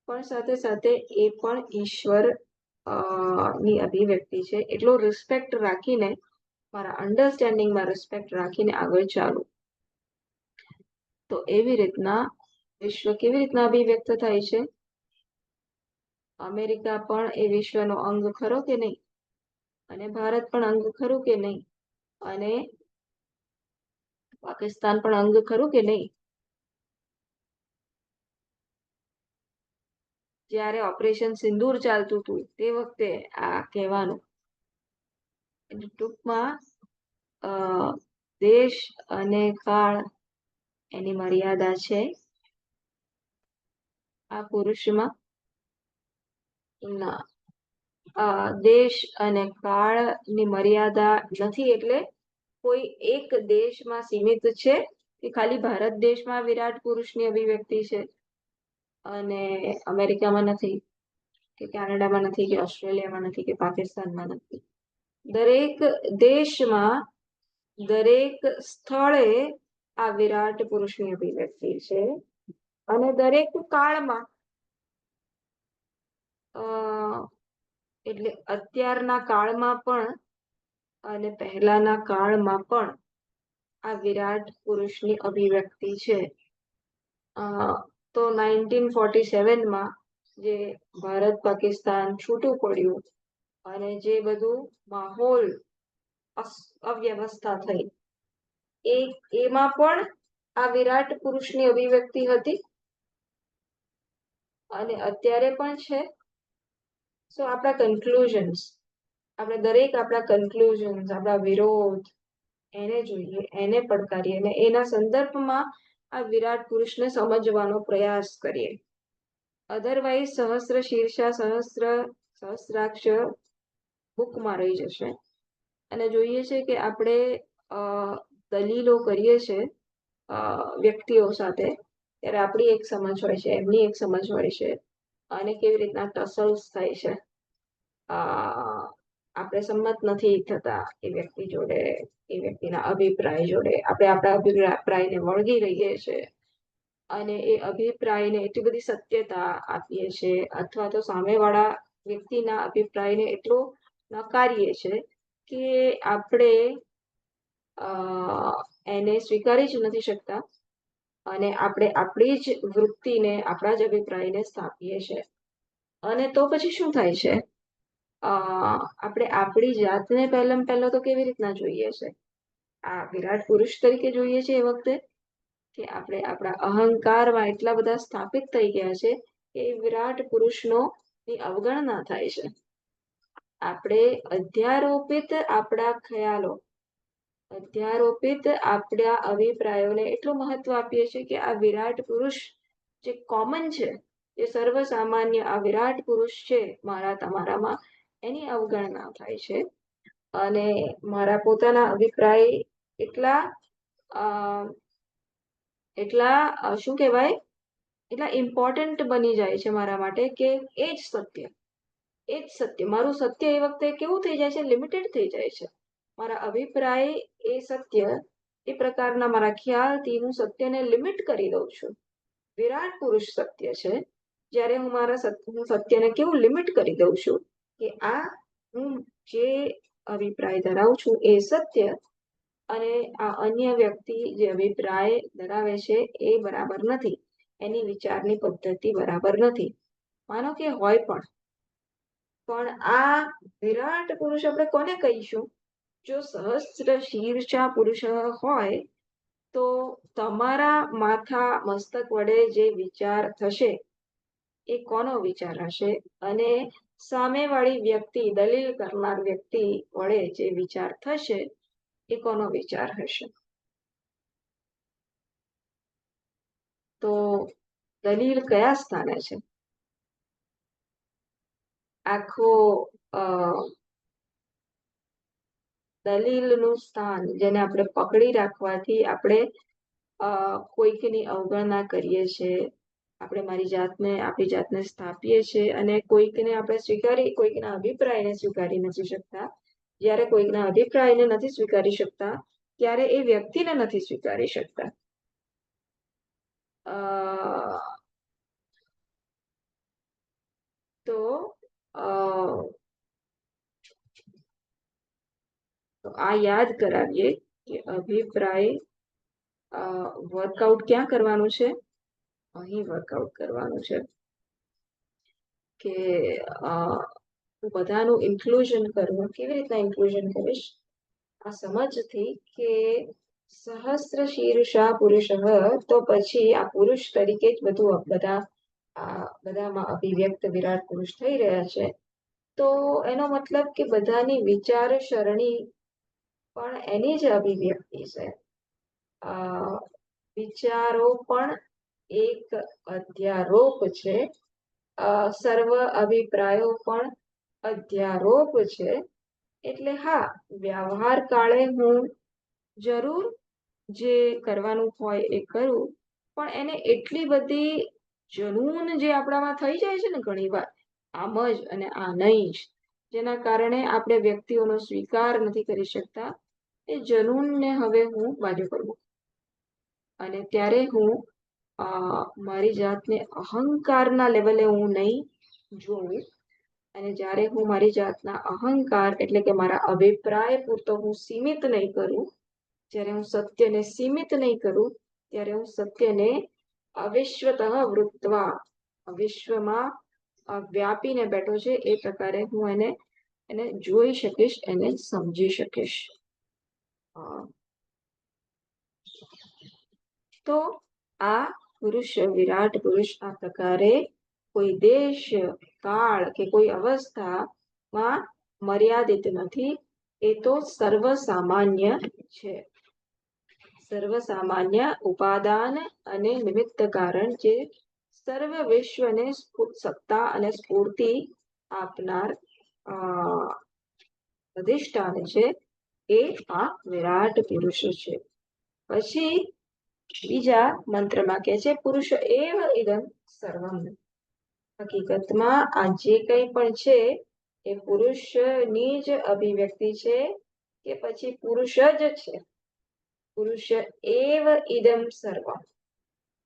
પણ સાથે સાથે એ પણ ઈશ્વર ની અભિવ્યક્તિ છે, એટલો રિસ્પેક્ટ રાખીને, મારા અન્ડરસ્ટેન્ડિંગમાં રિસ્પેક્ટ રાખીને આગળ ચાલું. તો એવી રીતના વિશ્વ કેવી રીતના અભિવ્યક્ત થાય છે? અમેરિકા પણ એ વિશ્વનો અંગ ખરો કે નહીં? અને ભારત પણ અંગ ખરું કે નહીં? અને પાકિસ્તાન પણ અંગ ખરું કે નહીં? જ્યારે ઓપરેશન સિંદૂર ચાલતું હતું તે વખતે આ કહેવાનું. ટૂંકમાં દેશ અને કાળ એની મર્યાદા છે આ પુરુષમાં. ના, દેશ અને કાળની મર્યાદા નથી, એટલે કોઈ એક દેશમાં સીમિત છે, કે ખાલી ભારત દેશમાં વિરાટ પુરુષની અભિવ્યક્તિ છે અને અમેરિકામાં નથી, કે કેનેડામાં નથી, કે ઓસ્ટ્રેલિયામાં નથી, કે પાકિસ્તાનમાં નથી. દરેક દેશમાં, દરેક સ્થળે આ વિરાટ પુરુષની અભિવ્યક્તિ છે, અને દરેક કાળમાં, એટલે અત્યારના કાળમાં પણ અને પહેલાના કાળમાં પણ આ વિરાટ પુરુષની અભિવ્યક્તિ છે. તો 1947માં જે ભારત પાકિસ્તાન છૂટું પડ્યું અને જે બધું માહોલ અવ્યવસ્થા થઈ, એમાં પણ આ વિરાટ પુરુષની અભિવ્યક્તિ હતી, અને અત્યારે પણ છે. સો આપણા કન્ક્લુઝન્સ, આપણે દરેક આપણા કન્ક્લુઝન્સ, આપણા વિરોધ એને જોઈએ, એને પડકારીએ, અને એના સંદર્ભમાં આ વિરાટ પુરુષને સમજવાનો પ્રયાસ કરીએ. અધરવાઇઝ સહસ્ત્ર શીર્ષા સહસ્ત્રાક્ષ બુકમાં રહી જશે. અને જોઈએ છે કે આપણે દલીલો કરીએ છીએ વ્યક્તિઓ સાથે, ત્યારે આપણી એક સમજ હોય છે, એમની એક સમજ હોય છે, અને કેવી રીતના ટસલ્સ થાય છે. આપણે સંમત નથી થતા એ વ્યક્તિ જોડે, એ વ્યક્તિના અભિપ્રાય જોડે, આપણે આપણા અભિપ્રાયને વળગી રહીએ છીએ, અને એ અભિપ્રાયને એટલી બધી સત્યતા આપીએ છીએ, અથવા તો સામેવાળા વ્યક્તિના અભિપ્રાયને એટલો નકારીએ છીએ કે આપણે એને સ્વીકારી જ નથી શકતા, અને આપણે આપણી જ વૃત્તિને, આપણા જ અભિપ્રાયને સ્થાપીએ છીએ. અને તો પછી શું થાય છે? આપણે આપણી જાતને પહેલો તો કેવી રીતના જોઈએ છે? આ વિરાટ પુરુષ તરીકે જોઈએ છે એ વખતે, કે આપણે આપણા અહંકારમાં એટલા બધા સ્થાપિત થઈ ગયા છે કે વિરાટ પુરુષનો અવગણના થાય છે. આપણે અધ્યારોપિત આપણા ખ્યાલો, અધ્યારોપિત આપણા અભિપ્રાયોને એટલું મહત્વ આપીએ છીએ કે આ વિરાટ પુરુષ જે કોમન છે, જે સર્વસામાન્ય આ વિરાટ પુરુષ છે મારા તમારામાં, એની અવગણના થાય છે. અને મારા પોતાના અભિપ્રાય એટલા શું કહેવાય, એટલા ઇમ્પોર્ટન્ટ બની જાય છે મારા માટે કે એ જ સત્ય, એ જ સત્ય. મારું સત્ય એ વખતે કેવું થઈ જાય છે, લિમિટેડ થઈ જાય છે. મારા અભિપ્રાય એ સત્ય, એ પ્રકારના મારા ખ્યાલથી હું સત્યને લિમિટ કરી દઉં છું. વિરાટ પુરુષ સત્ય છે. જ્યારે હું હું સત્યને કેવું લિમિટ કરી દઉં છું કે આ હું જે અભિપ્રાય ધરાવું છું એ સત્ય, અને આ અન્ય વ્યક્તિ જે અભિપ્રાય ધરાવે છે એ બરાબર નથી, એની વિચારની પદ્ધતિ બરાબર નથી. માનો કે હોય પણ આ વિરાટ પુરુષ આપણે કોને કહીશું? જો સહસ્ત્ર શીર્ષા પુરુષ હોય તો તમારા માથા મસ્તક વડે જે વિચાર થશે એ કોનો વિચાર હશે? અને સામેવાળી વ્યક્તિ, દલીલ કરનાર વ્યક્તિ વડે જે વિચાર થશે એ કોનો વિચાર હશે? તો દલીલ કયા સ્થાને છે? આખો દલીલનું સ્થાન જેને આપણે પકડી રાખવાથી આપણે કોઈકની અવગણના કરીએ છીએ, આપણે આપણી જાતને સ્થાપીએ છીએ, અને કોઈકને આપણે કોઈકના અભિપ્રાયને સ્વીકારી નથી શકતા. જ્યારે કોઈકના અભિપ્રાયને નથી સ્વીકારી શકતા ત્યારે એ વ્યક્તિને નથી સ્વીકારી શકતા. તો આ યાદ કરાવીએ કે અભિપ્રાય વર્કઆઉટ ક્યાં કરવાનું છે? અહીં વર્કઆઉટ કરવાનું છે કે હું બધાનું ઇન્ક્લુઝન કરું. કેવી રીતના ઇન્ક્લુઝન કરીશ? આ સમજથી કે સહસ્ત્ર શીર્ષા પુરુષ, તો પછી આ પુરુષ તરીકે જ બધામાં અભિવ્યક્ત વિરાટ પુરુષ થઈ રહ્યા છે. તો એનો મતલબ કે બધાની વિચાર સરણી પણ એની જ અભિવ્યક્તિ છે. વિચારો પણ એક અધ્યારોપ છે. સર્વ અભિપ્રાયો પણ અધ્યારોપ છે. એટલે હા, વ્યવહાર કાળે હું જરૂર જે કરવાનું હોય એ કરું, પણ એને એટલી બધી જનૂન જે આપણામાં થઈ જાય છે ને ઘણી વાર, આમ જ અને આ નહીં જ, જેના કારણે આપણે વ્યક્તિઓનો સ્વીકાર નથી કરી શકતા, એ જનૂનને હવે હું બાજુ કરું. અને ત્યારે હું મારી જાતને અહંકારના લેવલે હું નહીં જોઉં. અને જ્યારે હું મારી જાતના અહંકાર એટલે કે મારા અભિપ્રાય પૂરતો હું સીમિત નહીં કરું, જ્યારે હું સત્યને સીમિત નહીં કરું, ત્યારે હું સત્યને અવિશ્વતઃ વૃત્વા, વિશ્વમાં વ્યાપીને બેઠો છે એ પ્રકારે હું એને જોઈ શકીશ, એને સમજી શકીશ. તો આ પુરુષ, વિરાટ પુરુષ, આ પ્રકારે કોઈ દેશ, કાળ કે કોઈ અવસ્થામાં મર્યાદિત નથી. એ તો સર્વસામાન્ય છે. સર્વસામાન્ય ઉપાદાન અને નિમિત્ત કારણ જે સર્વ વિશ્વને સત્તા અને સ્ફૂર્તિ આપનાર અધિષ્ઠાન છે, એ આ વિરાટ પુરુષ છે. પછી બીજા મંત્રમાં કહે છે પુરુષ એવ ઇદમ સર્વમ. હકીકતમાં આ જે કંઈ પણ છે એ પુરુષની જ અભિવ્યક્તિ છે, કે પછી પુરુષ જ છે. પુરુષ એવ ઇદમ સર્વમ,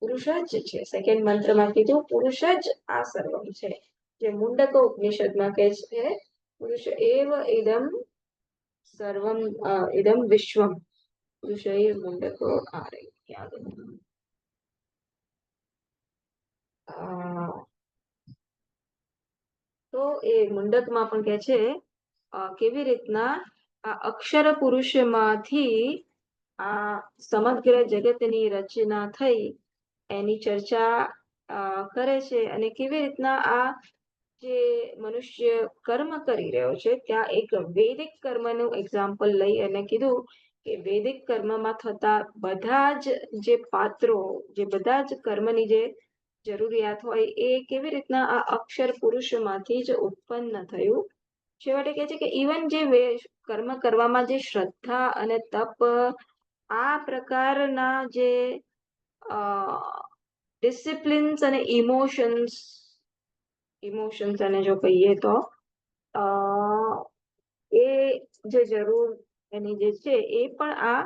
પુરુષ જ છે. સેકન્ડ મંત્રમાં કીધું પુરુષ જ આ સર્વમ છે. જે મુંડક ઉપનિષદમાં કહે છે પુરુષ એવ ઇદમ સર્વમ ઇદમ વિશ્વમ. પુરુષ એવ મુંડકો આરે યાદ. તો એ મુંડકમાં પણ કહે છે કેવી રીતના આ અક્ષર પુરુષમાંથી આ સમગ્ર જગતની રચના થઈ એની ચર્ચા કરે છે. અને કેવી રીતના આ જે મનુષ્ય કર્મ કરી રહ્યો છે, ત્યાં એક વૈદિક કર્મનું એક્ઝામ્પલ લઈ અને કીધું કે વૈદિક કર્મમાં થતા બધા જ જે પાત્રો, જે બધા જ કર્મની જે જરૂરિયાત હોય એ કેવી રીતના આ અક્ષર પુરુષમાંથી જ ઉત્પન્ન થયું. છેવટે કહે છે કે ઇવન જે કર્મ કરવામાં જે શ્રદ્ધા અને તપ, આ પ્રકારના જે ડિસિપ્લિન્સ અને ઇમોશન્સ અને જો કહીએ તો એ જે જરૂર એની જે છે એ પણ આ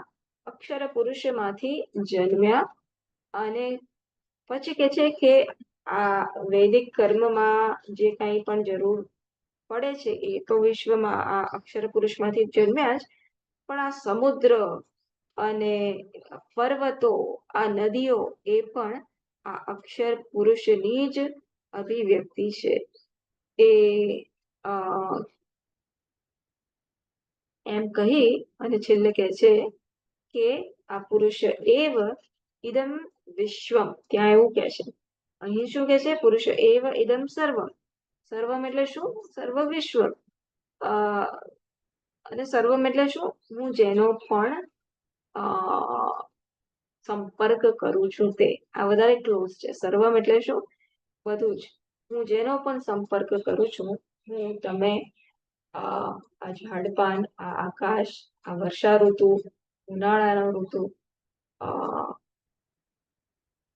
અક્ષર પુરુષમાંથી જન્મ્યા. અને પછી કે છે કે આ વૈદિક કર્મમાં જે કંઈ પણ જરૂર પડે છે એ તો વિશ્વમાં આ અક્ષર પુરુષમાંથી જન્મ્યા જ, પણ આ સમુદ્ર અને પર્વતો, આ નદીઓ એ પણ આ અક્ષર પુરુષની જ અભિવ્યક્તિ છે. એ એમ કહી અને છેલ્લે કહે છે કે આ પુરુષ એવ ઇદમ વિશ્વમ. ત્યાં એવું કે છે, અહીં શું કે છે? પુરુષ એવ ઇદમ સર્વમ. સર્વમ એટલે શું? સર્વ વિશ્વ. અને સર્વમ એટલે શું? હું જેનો પણ સંપર્ક કરું છું તે. આ વધારે ક્લોઝ છે. સર્વમ એટલે શું? બધું જ. હું જેનો પણ સંપર્ક કરું છું, હું તમે, આ ઝાડપાન, આ આકાશ, આ વર્ષા ઋતુ, ઉનાળાનો ઋતુ,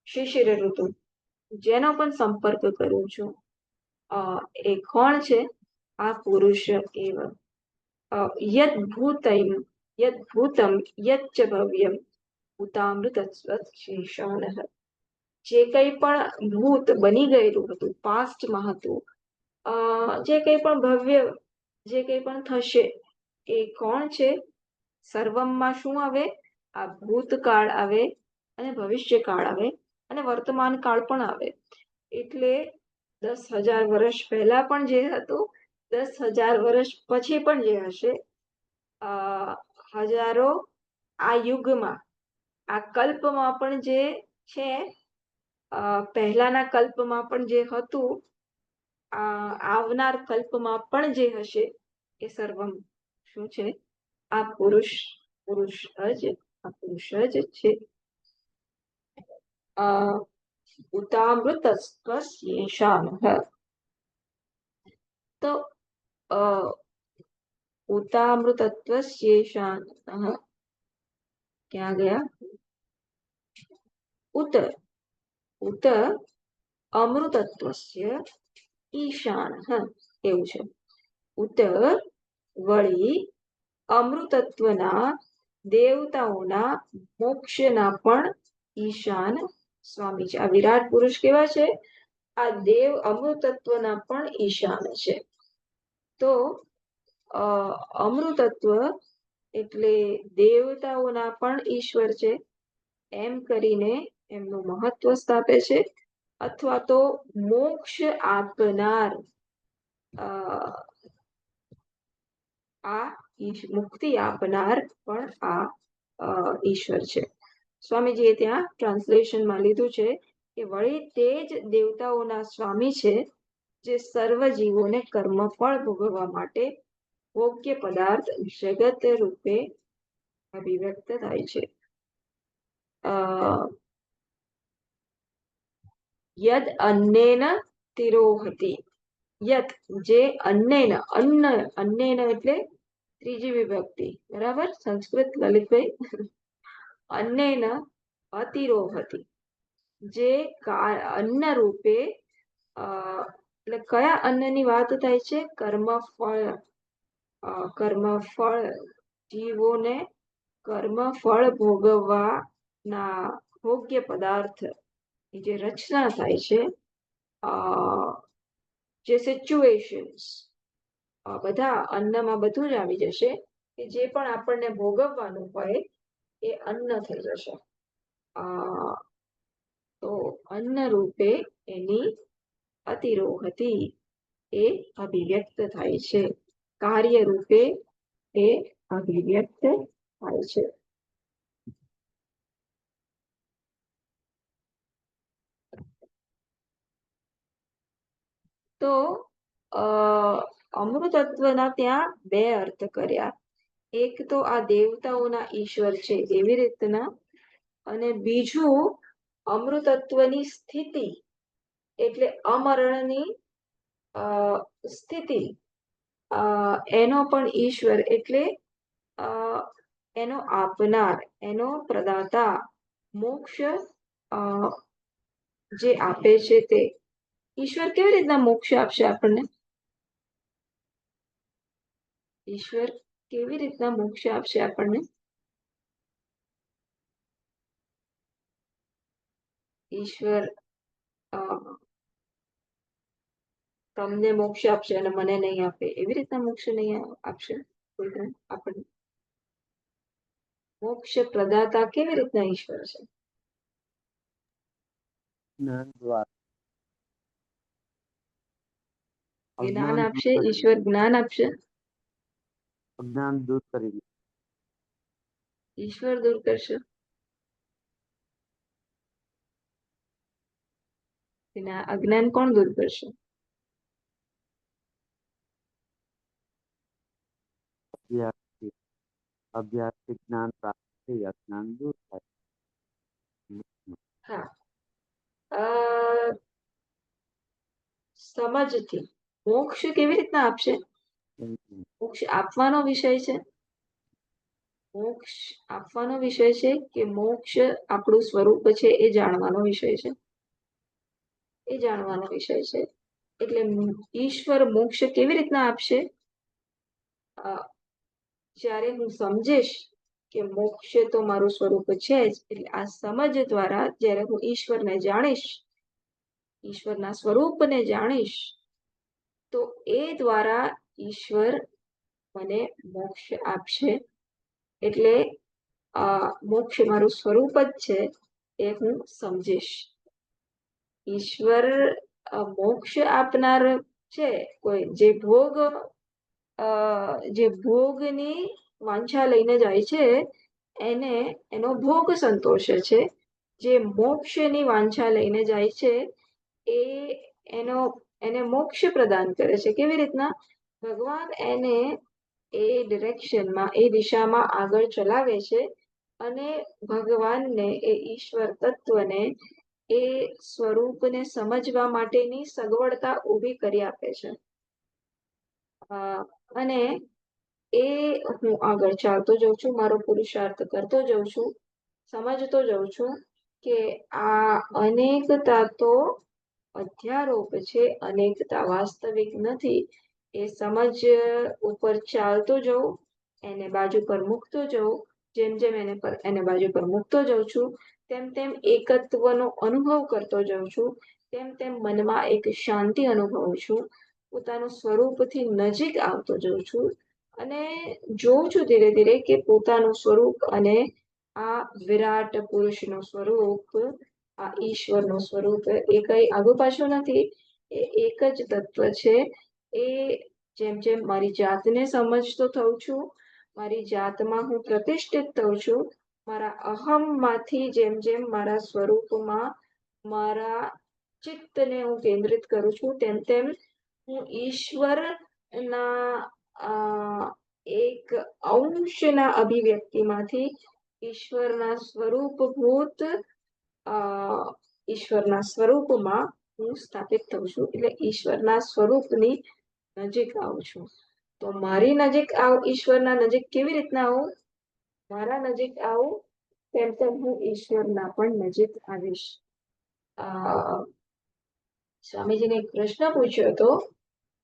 શિશિર ઋતુ, જેનો પણ સંપર્ક કરું છું, એ કોણ છે? આ પુરુષ એવ. યદ ભૂતમ યદ ભૂતમ યચ્ચ ભવ્યમ ઉતામૃતસ્વશેષાન. જે કંઈ પણ ભૂત બની ગયેલું હતું, પાસ્ટમાં હતું, જે કંઈ પણ ભવ્ય, જે કંઈ પણ થશે, એ કોણ છે? સર્વમમાં શું આવે? આ ભૂતકાળ આવે, અને ભવિષ્યકાળ આવે, અને વર્તમાન કાળ પણ આવે. એટલે 10,000 વર્ષ પહેલા પણ જે હતું, 10,000 વર્ષ પછી પણ જે હશે, હજારો આ યુગમાં, આ કલ્પમાં પણ જે છે, પહેલાના કલ્પમાં પણ જે હતું, આવનાર કલ્પમાં પણ જે હશે, એ સર્વમ શું છે? આ પુરુષ જ છે. ઉતામૃતસ્ત્વશેષાન. તો ઉતામૃતત્વશેષાન ક્યાં ગયા? ઉત અમૃતત્વસ્ય ઈશાન. એવું છે. ઉત વળી અમૃતત્વના, દેવતાઓના મોક્ષના પણ ઈશાન સ્વામી છે. આ વિરાટ પુરુષ કેવા છે? આ દેવ અમૃતત્વના પણ ઈશાન છે. તો અમૃતત્વ એટલે દેવતાઓના પણ ઈશ્વર છે, એમ કરીને એમનું મહત્વ સ્થાપે છે. અથવા તો મોક્ષ આપનાર, આ મુક્તિ આપનાર પણ આ ઈશ્વર છે. સ્વામીજીએ ત્યાં ટ્રાન્સલેશનમાં લીધું છે કે વળી તે જ દેવતાઓના સ્વામી છે, જે સર્વ જીવોને કર્મફળ ભોગવવા માટે ભોગ્ય પદાર્થ જગત રૂપે અભિવ્યક્ત થાય છે. યદ અન્નેન તિરોહતિ. યત જે અન્નેન, અન્નેન એટલે ત્રીજી વિભક્તિ, બરાબર? સંસ્કૃત લલિતભાઈ. અન્નેન અતિરોહતિ, જે અન્ન રૂપે, એટલે કયા અન્નની વાત થાય છે? કર્મફળ, જીવોને કર્મફળ ભોગવવાના ભોગ્ય પદાર્થ જે રચના થાય છે, જે સિચ્યુએશન્સ, બધા અન્નમાં બધું જ આવી જશે, કે જે પણ આપણને ભોગવવાનું હોય એ અન્ન થઈ જશે. તો અન્ન રૂપે એની અતિરોહતિ એ અભિવ્યક્ત થાય છે. કાર્ય રૂપે એ અભિવ્યક્ત થાય છે. તો અમૃતત્વના ત્યાં બે અર્થ કર્યા. એક તો આ દેવતાઓના ઈશ્વર છે એવી રીતના, અને બીજું અમૃતત્વની સ્થિતિ એટલે અમરણની સ્થિતિ, એનો પણ ઈશ્વર એટલે એનો આપનાર, એનો પ્રદાતા, મોક્ષ જે આપે છે તે ઈશ્વર કેવી રીતના મોક્ષ આપશે આપણને? ઈશ્વર કેવી રીતના મોક્ષ આપશે આપણને? ઈશ્વર તમને મોક્ષ આપશે અને મને નહીં આપે, એવી રીતના મોક્ષ નહીં આપશે આપણને? મોક્ષ પ્રદાતા કેવી રીતના ઈશ્વર છે? જ્ઞાન દ્વારા, જ્ઞાન અજ્ઞાન દૂર આપશે, કરી, ઈશ્વર જ્ઞાન આપશે. અજ્ઞાન દૂર કરી, ઈશ્વર દૂર કરશે. અજ્ઞાન કોણ દૂર કરશે? અભ્યાસથી અભ્યાસથી જ્ઞાન પ્રાપ્ત થઈ અજ્ઞાન દૂર થાય. હા, સમજથી મોક્ષ કેવી રીતના આપશે? મોક્ષ આપવાનો વિષય છે. મોક્ષ આપવાનો વિષય છે કે મોક્ષ આપણું સ્વરૂપ છે એ જાણવાનો વિષય છે? એ જાણવાનો વિષય છે. એટલે ઈશ્વર મોક્ષ કેવી રીતના આપશે? જ્યારે હું સમજીશ કે મોક્ષ તો મારું સ્વરૂપ છે જ, એટલે આ સમજ દ્વારા જ્યારે હું ઈશ્વરને જાણીશ, ઈશ્વરના સ્વરૂપને જાણીશ, તો એ દ્વારા ઈશ્વર મને મોક્ષ આપશે. એટલે મોક્ષ મારું સ્વરૂપ જ છે એ હું સમજીશ. ઈશ્વર મોક્ષ આપનાર છે. કોઈ જે ભોગની વાંછા લઈને જાય છે એને એનો ભોગ સંતોષે છે. જે મોક્ષની વાંછા લઈને જાય છે એ એને મોક્ષ પ્રદાન કરે છે. કેવી રીતના? ભગવાન એને એ ડિરેક્શનમાં, એ દિશામાં આગળ ચલાવે છે અને ભગવાનને, એ ઈશ્વર તત્વને, એ સ્વરૂપને સમજવા માટેની સગવડતા ઊભી કરી આપે છે. અને એ હું આગળ ચાલતો જાઉં છું, મારો પુરુષાર્થ કરતો જાઉં છું, સમજતો જાઉં છું કે આ અનેકતા તો અધ્યારોપ છે, અનેકતા વાસ્તવિક નથી. એ સમજ ઉપર ચાલતો જવું, એને બાજુ પર મૂકતો જવું, જેમ જેમ એને બાજુ પર મૂકતો જાઉં છું, તેમ તેમ એકત્વનો અનુભવ કરતો જાઉં છું, તેમ તેમ મનમાં એક શાંતિ અનુભવું છું, પોતાનું સ્વરૂપથી નજીક આવતો જાઉં છું અને જોઉં છું ધીરે ધીરે કે પોતાનું સ્વરૂપ અને આ વિરાટ પુરુષનું સ્વરૂપ, આ ઈશ્વરનું સ્વરૂપ એ કઈ આગુ પાછું નથી, એ એક જ તત્વ છે. એ જેમ જેમ મારી જાતને સમજતો થઉં છું, મારી જાતમાં હું પ્રતિષ્ઠિત થઉં છું, મારા અહમમાંથી જેમ જેમ મારા સ્વરૂપમાં મારા ચિત્તને હું કેન્દ્રિત કરું છું, તેમ તેમ હું ઈશ્વરના એક અંશના અભિવ્યક્તિમાંથી ઈશ્વરના સ્વરૂપભૂત ઈશ્વરના સ્વરૂપમાં હું સ્થાપિત થઉં છું. એટલે ઈશ્વરના સ્વરૂપની નજીક આવું છું. તો મારી નજીક ઈશ્વરના નજીક કેવી રીતના આવું? મારા નજીક આવું તેમ તેમ હું ઈશ્વરના પણ નજીક આવીશ. સ્વામીજીને એક પ્રશ્ન પૂછ્યો હતો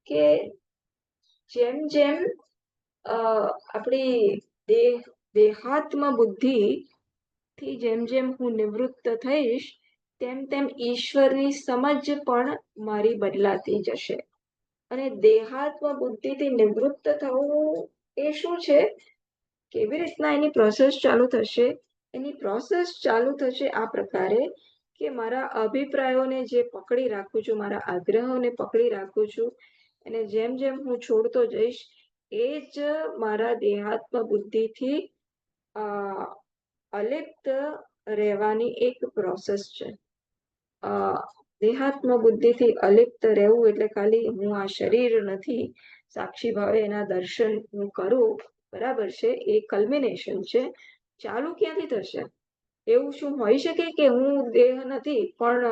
કે જેમ જેમ આપણી દેહાત્મ બુદ્ધિ થી જેમ જેમ હું નિવૃત્ત થઈશ, તેમ તેમ ઈશ્વરની સમજ પણ મારી બદલાતી જશે. અને દેહાત્મ બુદ્ધિથી નિવૃત્ત થવું એ શું છે? કેવી રીતના એની પ્રોસેસ ચાલુ થશે? એની પ્રોસેસ ચાલુ થશે આ પ્રકારે કે મારા અભિપ્રાયોને જે પકડી રાખું છું, મારા આગ્રહોને પકડી રાખું છું, અને જેમ જેમ હું છોડતો જઈશ, એ જ મારા દેહાત્મ બુદ્ધિથી અલિપ્ત રહેવાની એક પ્રોસેસ છે. દેહાત્મ બુદ્ધિથી અલિપ્ત રહેવું એટલે ખાલી હું આ શરીર નથી, સાક્ષી ભાવે એના દર્શન હું કરું, બરાબર છે, એ કલ્મિનેશન છે. ચાલુ ક્યાંથી થશે? એવું શું હોઈ શકે કે હું દેહ નથી, પણ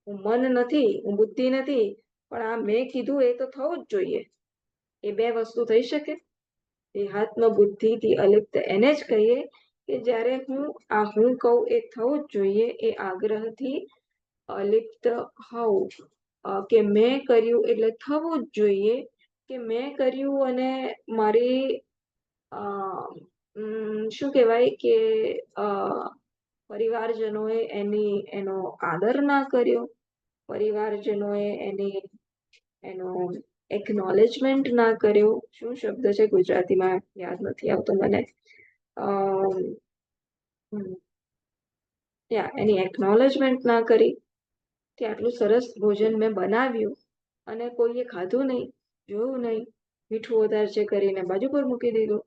હું મન નથી, હું બુદ્ધિ નથી, પણ આ મેં કીધું એ તો થવું જ જોઈએ? એ બે વસ્તુ થઈ શકે? દેહાત્મ બુદ્ધિથી અલિપ્ત એને જ કહીએ કે જ્યારે હું કહું એ થવું જ જોઈએ, એ આગ્રહથી અલિપ્ત હોવું, કે મેં કર્યું એટલે થવું જ જોઈએ, કે મેં કર્યું અને મારી શું કહેવાય કે પરિવારજનોએ એનો આદર ના કર્યો, પરિવારજનોએ એનો એકનોલેજમેન્ટ ના કર્યો. શું શબ્દ છે ગુજરાતીમાં યાદ નથી આવતો મને. એની એકનોલેજમેન્ટ ના કરી કે આટલું સરસ ભોજન મેં બનાવ્યું અને કોઈએ ખાધું નહીં, જોયું નહીં, મીઠું વધારે છે કરીને બાજુ પર મૂકી દીધું.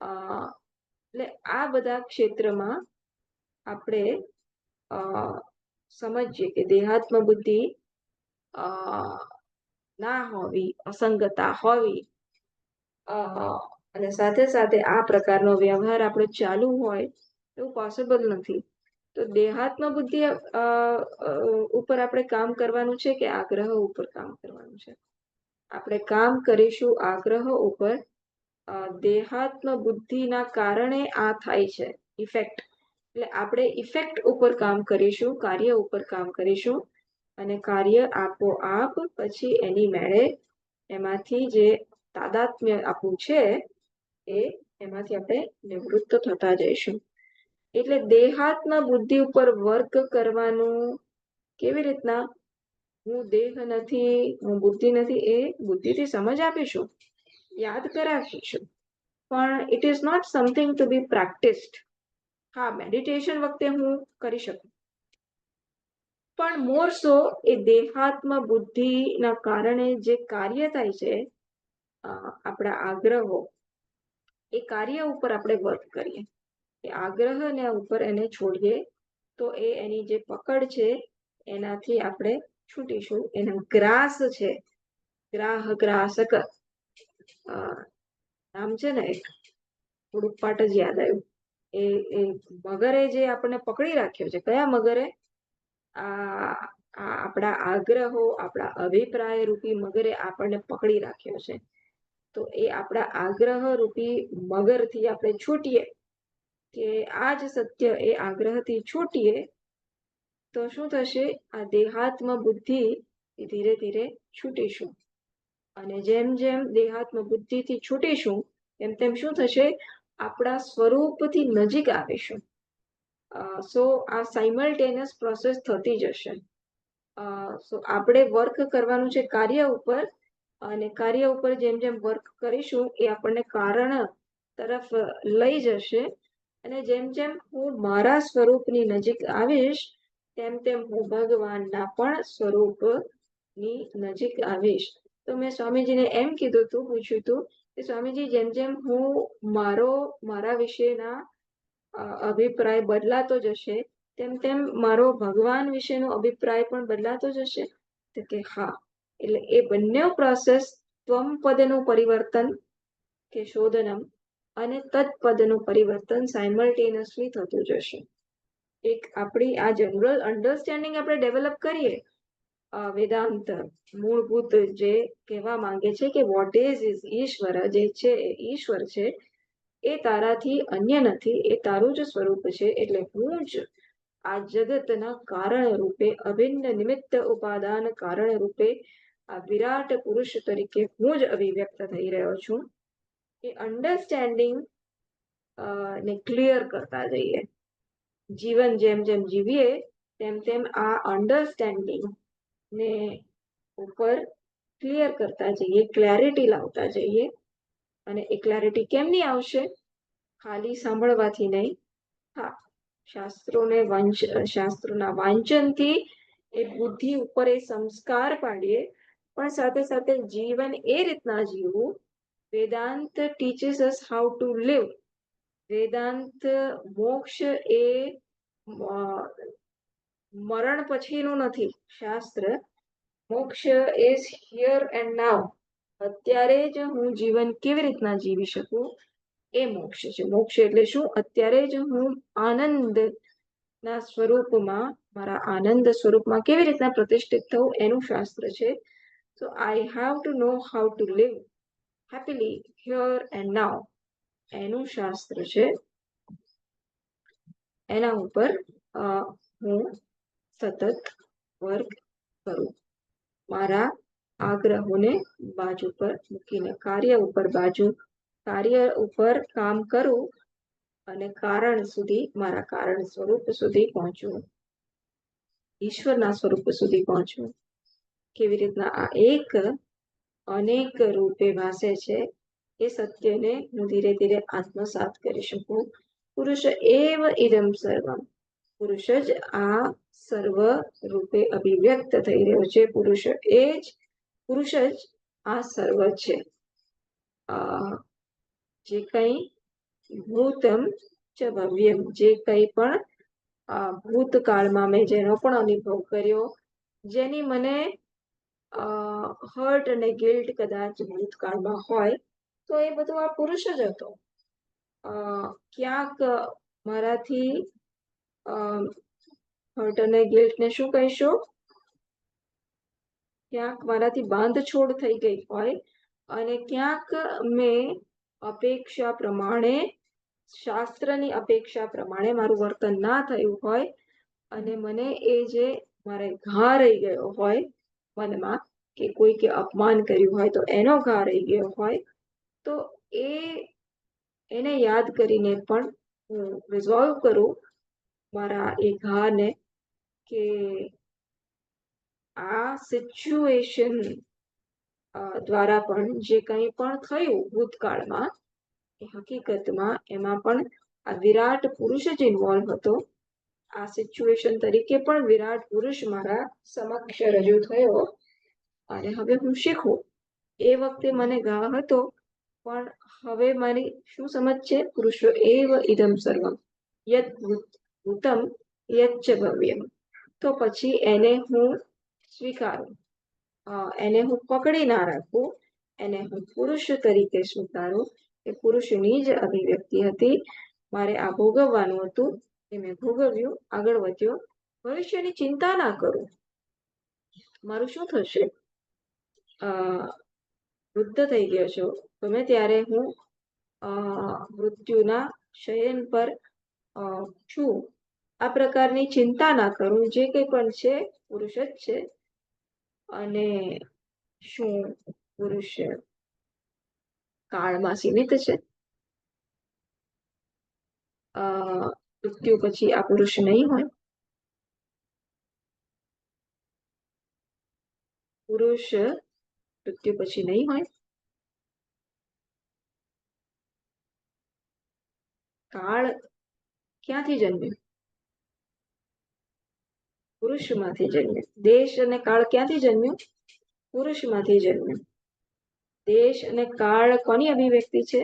એટલે આ બધા ક્ષેત્રમાં આપણે સમજીએ કે દેહાત્મ બુદ્ધિ ના હોવી, અસંગતા હોવી, અને સાથે સાથે આ પ્રકારનો વ્યવહાર આપણો ચાલુ હોય એવું પોસિબલ નથી. તો દેહાત્મ બુદ્ધિ ઉપર આપણે કામ કરવાનું છે કે આગ્રહ ઉપર કામ કરવાનું છે? આપણે કામ કરીશું આગ્રહ ઉપર. દેહાત્મ બુદ્ધિના કારણે આ થાય છે ઇફેક્ટ. એટલે આપણે ઇફેક્ટ ઉપર કામ કરીશું, કાર્ય ઉપર કામ કરીશું, અને કાર્ય આપોઆપ પછી એની મેળે એમાંથી જે તાદાત્મ્ય આપણું છે એમાંથી આપણે નિવૃત્ત થતા જઈશું. એટલે દેહાત્મ બુદ્ધિ ઉપર વર્ક કરવાનું કેવી રીતના? હું દેહ નથી, હું બુદ્ધિ નથી, એ બુદ્ધિથી સમજ આપીશું, યાદ કરાવીશું, પણ it is not something to be practised. હા, મેડિટેશન વખતે હું કરી શકું, પણ મોર સો એ દેહાત્મ બુદ્ધિના કારણે જે કાર્ય થાય છે, આપણા આગ્રહો, એ કાર્ય ઉપર આપણે વર્ક કરીએ. એ આગ્રહને ઉપર એને છોડીએ તો એની જે પકડ છે એનાથી આપણે છૂટીશું. એનો ગ્રાસ છે, ગ્રાહ ગ્રાસક નામ છે ને, એક થોડુંક પાટ જ યાદ આવ્યું. એ મગરે જે આપણને પકડી રાખ્યો છે, કયા મગરે? આપણા આગ્રહો, આપણા અભિપ્રાય રૂપી મગરે આપણને પકડી રાખ્યો છે. તો એ આપણા આગ્રહ રૂપી મગરથી આપણે છૂટીએ, કે આ જ સત્ય, એ આગ્રહથી છૂટીએ તો શું થશે? આ દેહાત્મ બુદ્ધિ ધીરે ધીરે છૂટીશું. અને જેમ જેમ દેહાત્મ બુદ્ધિથી છૂટીશું તેમ તેમ શું થશે? આપણા સ્વરૂપથી નજીક આવીશું. સો આ સાયમલ્ટેનિયસ પ્રોસેસ થતી જશે. સો આપણે વર્ક કરવાનું છે કાર્ય ઉપર, અને કાર્ય ઉપર જેમ જેમ વર્ક કરીશું એ આપણને કારણ તરફ લઈ જશે. અને જેમ જેમ હું મારા સ્વરૂપની નજીક આવીશ તેમ તેમ હું ભગવાનના પણ સ્વરૂપની નજીક આવીશ. તો મેં સ્વામીજીને એમ કીધું હતું, પૂછ્યું હતું કે સ્વામીજી, જેમ જેમ હું મારા વિશેના અભિપ્રાય બદલાતો જશે તેમ તેમ મારો ભગવાન વિશેનો અભિપ્રાય પણ બદલાતો જશે? તો કે હા. એટલે એ બંને પ્રોસેસ, ત્વમ પદનું પરિવર્તન કે શોધનમ અને તત્પદનું પરિવર્તન સાયમલ્ટેનિયસલી થતું જશે. એક આપણી આ જનરલ અન્ડરસ્ટેન્ડિંગ આપણે ડેવલપ કરીએ, વેદાંત મૂળભૂત જે કહેવા માંગે છે કે વોટ ઇઝ ઈશ્વર, જે છે એ ઈશ્વર છે, એ તારાથી અન્ય નથી, એ તારું જ સ્વરૂપ છે. એટલે હું જ આ જગતના કારણ રૂપે, અભિન્ન નિમિત્ત ઉપાદાન કારણ રૂપે આ વિરાટ પુરુષ તરીકે હું જ અભિવ્યક્ત થઈ રહ્યો છું. એ અન્ડરસ્ટેન્ડિંગ ને ક્લિયર કરતા જઈએ. જીવન જેમ જેમ જીવીએ તેમ તેમ આ અન્ડરસ્ટેન્ડિંગ ને ઉપર ક્લિયર કરતા જઈએ, ક્લેરિટી લાવતા જઈએ. અને એ ક્લેરિટી કેમની આવશે? ખાલી સાંભળવાથી નહીં. હા, શાસ્ત્રોના વાંચનથી એ બુદ્ધિ ઉપર એ સંસ્કાર પાડીએ, પણ સાથે સાથે જીવન એ રીતના જીવવું. Vedanta teaches us how to live. Vedanta મોક્ષ એ મરણ પછીનું નથી શાસ્ત્ર. મોક્ષ ઇઝ હિયર એન્ડ નાઉ. અત્યારે જ હું જીવન કેવી રીતના જીવી શકું, એ મોક્ષ છે. મોક્ષ એટલે શું? અત્યારે જ હું આનંદના સ્વરૂપમાં, મારા આનંદ સ્વરૂપમાં કેવી રીતના પ્રતિષ્ઠિત થવું, એનું શાસ્ત્ર છે. So I have to know how to live happily here and now, એનું શાસ્ત્ર છે. એના ઉપર હું સતત વર્ક કરું. મારા આગ્રહોને બાજુ પર મૂકીને કાર્ય ઉપર કામ કરું અને મારા કારણ સ્વરૂપ સુધી પહોંચવું, ઈશ્વરના સ્વરૂપ સુધી પહોંચવું. કેવી રીતના આ એક અનેક રૂપે ભાસે છે એ સત્યને હું ધીરે ધીરે આત્મસાત કરી શકું. પુરુષ એવ ઇદમ સર્વમ, પુરુષ જ આ સર્વ રૂપે અભિવ્યક્ત થઈ રહ્યો છે. પુરુષ જ આ સર્વ છે. જે કંઈ ભૂતમ ચ ભવ્યમ, જે કંઈ પણ ભૂતકાળમાં મેં જેનો પણ અનુભવ કર્યો, જેની મને હર્ટ અને ગિલ્ટ કદાચ ભૂતકાળમાં હોય, તો એ બધું આ પુરુષ જ હતો. ક્યાંક મારાથી હર્ટ અને ગિલ્ટને શું કહીશું, ક્યાંક મારાથી બાંધછોડ થઈ ગઈ હોય અને ક્યાંક મેં અપેક્ષા પ્રમાણે, શાસ્ત્રની અપેક્ષા પ્રમાણે મારું વર્તન ના થયું હોય અને મને એ જે મારે ઘા રહી ગયો હોય મનમાં, કે કોઈકે અપમાન કર્યું હોય તો એનો ઘા રહી ગયો હોય, તો એને યાદ કરીને પણ હું રિઝોલ્વ કરું મારા એ ઘાને કે આ સિચ્યુએશન દ્વારા પણ જે કંઈ પણ થયું ભૂતકાળમાં, એ હકીકતમાં એમાં પણ આ વિરાટ પુરુષ જ ઇન્વોલ્વ હતો. આ સિચ્યુએશન તરીકે પણ વિરાટ પુરુષ મારા સમક્ષ રજૂ થયો અને હવે હું શીખું. એ વખતે મને ઘા હતો, પણ હવે મારી શું સમજ છે, પુરુષો એવ ઇદમ સર્વમ યત ભૂતમ યત ચ ભવ્યમ. તો પછી એને હું સ્વીકારું, એને હું પકડી ના રાખું, એને હું પુરુષ તરીકે સ્વીકારું. એ પુરુષની જ અભિવ્યક્તિ હતી. મારે આ ભોગવવાનું હતું, એ મેં ભોગવ્યું, આગળ વધ્યો. ભવિષ્યની ચિંતા ના કરું, મારું શું થશે. વૃદ્ધ થઈ ગયો છો તમે, ત્યારે હું મૃત્યુના શયન પર છું. આ પ્રકારની ચિંતા ના કરું. જે કંઈ પણ છે પુરુષ જ છે. અને શું પુરુષ કાળમાં સીમિત છે? મૃત્યુ પછી આ પુરુષ નહીં હોય. પુરુષ મૃત્યુ પછી નહીં હોય. કાળ ક્યાંથી જન્મ્યું? પુરુષમાંથી જન્મ્યું. દેશ અને કાળ ક્યાંથી જન્મ્યું? પુરુષમાંથી જન્મ્યું. દેશ અને કાળ કોની અભિવ્યક્તિ છે?